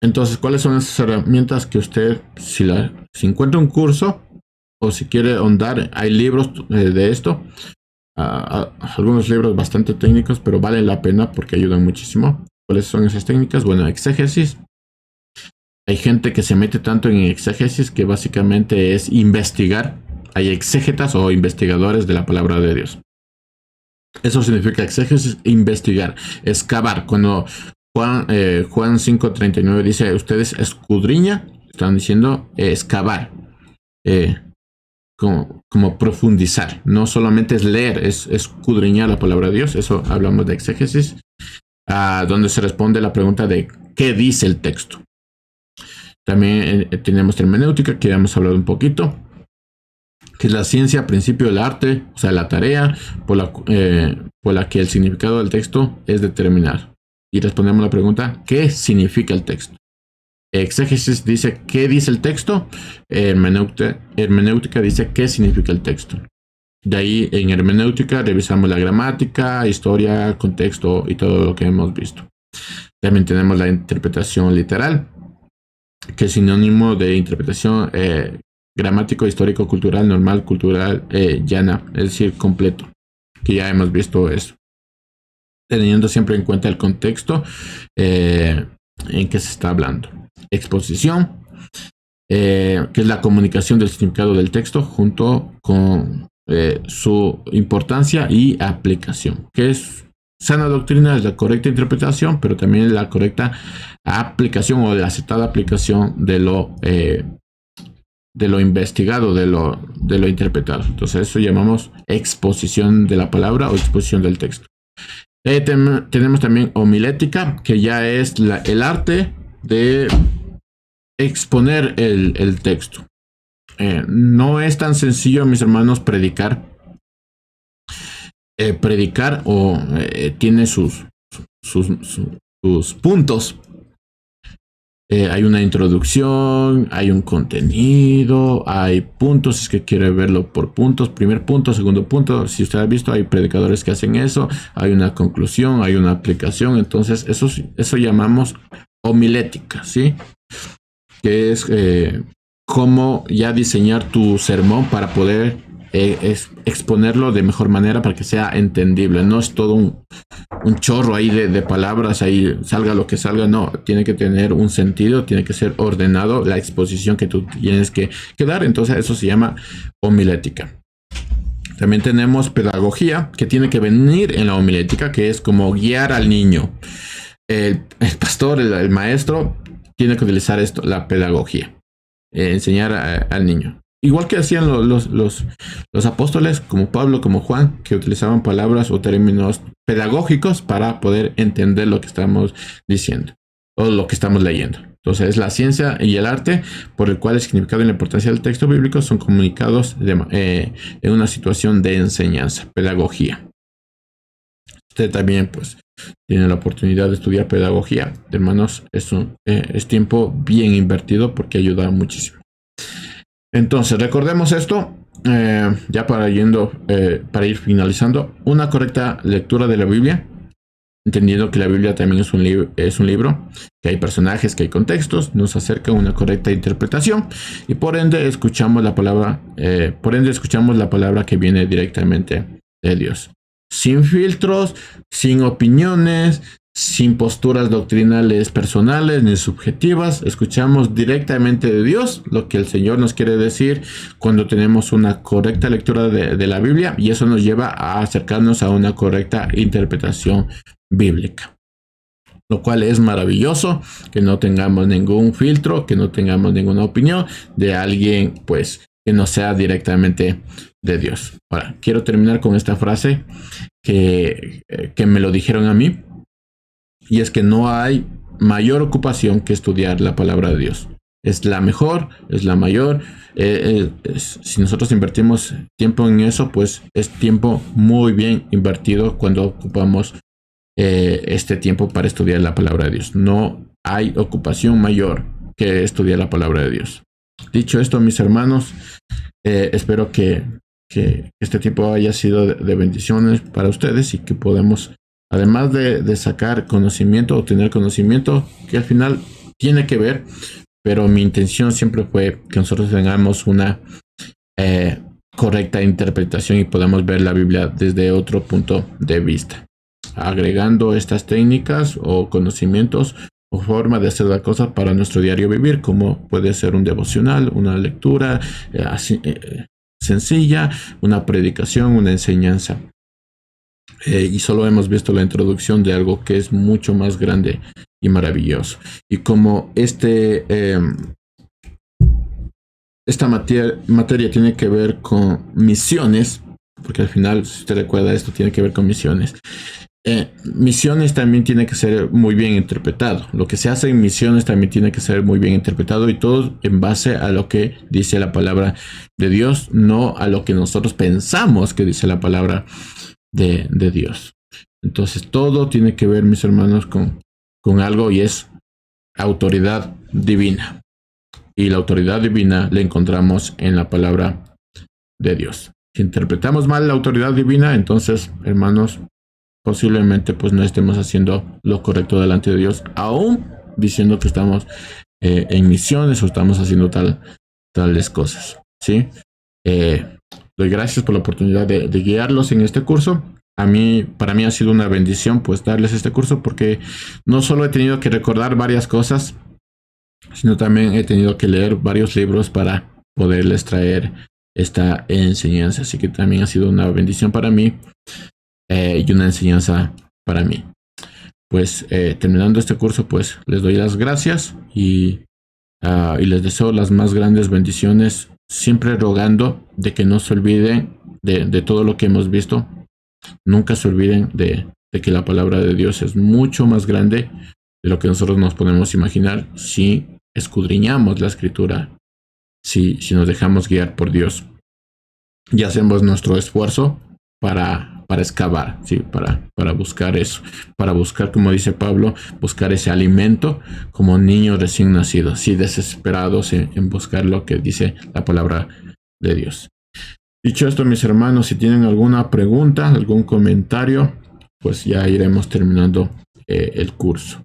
Entonces, ¿cuáles son esas herramientas que usted, si encuentra un curso o si quiere ahondar? Hay libros de esto, algunos libros bastante técnicos, pero valen la pena porque ayudan muchísimo. ¿Cuáles son esas técnicas? Bueno, exégesis. Hay gente que se mete tanto en exégesis que básicamente es investigar. Hay exégetas o investigadores de la palabra de Dios. Eso significa exégesis, investigar, excavar. Cuando Juan 5:39 dice: ustedes escudriña, están diciendo excavar, como profundizar. No solamente es leer, es escudriñar la palabra de Dios. Eso hablamos de exégesis, donde se responde la pregunta de ¿qué dice el texto? También tenemos hermenéutica, que ya hemos hablado un poquito, que es la ciencia, principio del arte, o sea, la tarea por la que el significado del texto es determinar. Y respondemos la pregunta: ¿qué significa el texto? Exégesis dice: ¿qué dice el texto? Hermenéutica dice: ¿qué significa el texto? De ahí, en hermenéutica revisamos la gramática, historia, contexto y todo lo que hemos visto. También tenemos la interpretación literal, que es sinónimo de interpretación gramático, histórico, cultural, normal, cultural, llana, es decir, completo, que ya hemos visto eso, teniendo siempre en cuenta el contexto en que se está hablando. Exposición, que es la comunicación del significado del texto junto con su importancia y aplicación, que es sana doctrina, es la correcta interpretación, pero también la correcta aplicación o la aceptada aplicación de lo investigado, de lo interpretado. Entonces eso llamamos exposición de la palabra o exposición del texto. Tenemos también homilética, que ya es el arte de exponer el texto. No es tan sencillo, mis hermanos, predicar. Tiene sus puntos. Hay una introducción, hay un contenido, hay puntos, si es que quiere verlo por puntos, primer punto, segundo punto. Si usted ha visto, hay predicadores que hacen eso, hay una conclusión, hay una aplicación. Entonces eso llamamos homilética, ¿sí? Que es cómo ya diseñar tu sermón para poder exponerlo de mejor manera para que sea entendible. No es todo un chorro ahí de palabras, ahí salga lo que salga. No, tiene que tener un sentido, tiene que ser ordenado la exposición que tú tienes que dar. Entonces eso se llama homilética. También tenemos pedagogía, que tiene que venir en la homilética, que es como guiar al niño. El pastor, el maestro, tiene que utilizar esto, la pedagogía, enseñar al niño. Igual que hacían los apóstoles, como Pablo, como Juan, que utilizaban palabras o términos pedagógicos para poder entender lo que estamos diciendo o lo que estamos leyendo. Entonces, la ciencia y el arte por el cual el significado y la importancia del texto bíblico son comunicados en una situación de enseñanza, pedagogía. usted también pues tiene la oportunidad de estudiar pedagogía, hermanos, es tiempo bien invertido porque ayuda muchísimo. Entonces, recordemos esto, ya para ir finalizando, una correcta lectura de la Biblia, entendiendo que la Biblia también es un libro, que hay personajes, que hay contextos, nos acerca a una correcta interpretación y por ende escuchamos la palabra que viene directamente de Dios. Sin filtros, sin opiniones, sin posturas doctrinales personales ni subjetivas, escuchamos directamente de Dios lo que el Señor nos quiere decir cuando tenemos una correcta lectura de la Biblia, y eso nos lleva a acercarnos a una correcta interpretación bíblica, lo cual es maravilloso, que no tengamos ningún filtro, que no tengamos ninguna opinión de alguien pues que no sea directamente de Dios. Ahora, quiero terminar con esta frase que me lo dijeron a mí, y es que no hay mayor ocupación que estudiar la palabra de Dios. Es la mejor, es la mayor. Si nosotros invertimos tiempo en eso, pues es tiempo muy bien invertido cuando ocupamos este tiempo para estudiar la palabra de Dios. No hay ocupación mayor que estudiar la palabra de Dios. Dicho esto, mis hermanos, espero que este tiempo haya sido de bendiciones para ustedes y que podamos, además de sacar conocimiento o tener conocimiento, que al final tiene que ver, pero mi intención siempre fue que nosotros tengamos una correcta interpretación y podamos ver la Biblia desde otro punto de vista, agregando estas técnicas o conocimientos o forma de hacer la cosa para nuestro diario vivir, como puede ser un devocional, una lectura sencilla, una predicación, una enseñanza. Y solo hemos visto la introducción de algo que es mucho más grande y maravilloso. Y como esta materia tiene que ver con misiones, porque al final, si usted recuerda, esto tiene que ver con misiones. Misiones también tiene que ser muy bien interpretado. Lo que se hace en misiones también tiene que ser muy bien interpretado, y todo en base a lo que dice la palabra de Dios, no a lo que nosotros pensamos que dice la palabra de Dios. Entonces todo tiene que ver, mis hermanos, con algo, y es autoridad divina. Y la autoridad divina la encontramos en la palabra de Dios. Si interpretamos mal la autoridad divina, entonces, hermanos, posiblemente pues no estemos haciendo lo correcto delante de Dios, aún diciendo que estamos en misiones o estamos haciendo tales cosas, ¿sí? Doy gracias por la oportunidad de guiarlos en este curso. Para mí ha sido una bendición pues darles este curso, porque no solo he tenido que recordar varias cosas, sino también he tenido que leer varios libros para poderles traer esta enseñanza. Así que también ha sido una bendición para mí y una enseñanza para mí. Pues terminando este curso, pues les doy las gracias y les deseo las más grandes bendiciones, siempre rogando de que no se olviden de todo lo que hemos visto. Nunca se olviden de que la palabra de Dios es mucho más grande de lo que nosotros nos podemos imaginar si escudriñamos la escritura, si nos dejamos guiar por Dios y hacemos nuestro esfuerzo para excavar, ¿sí? para buscar eso, para buscar, como dice Pablo, buscar ese alimento como niños recién nacidos, así desesperados en buscar lo que dice la palabra de Dios. Dicho esto, mis hermanos, si tienen alguna pregunta, algún comentario, pues ya iremos terminando el curso.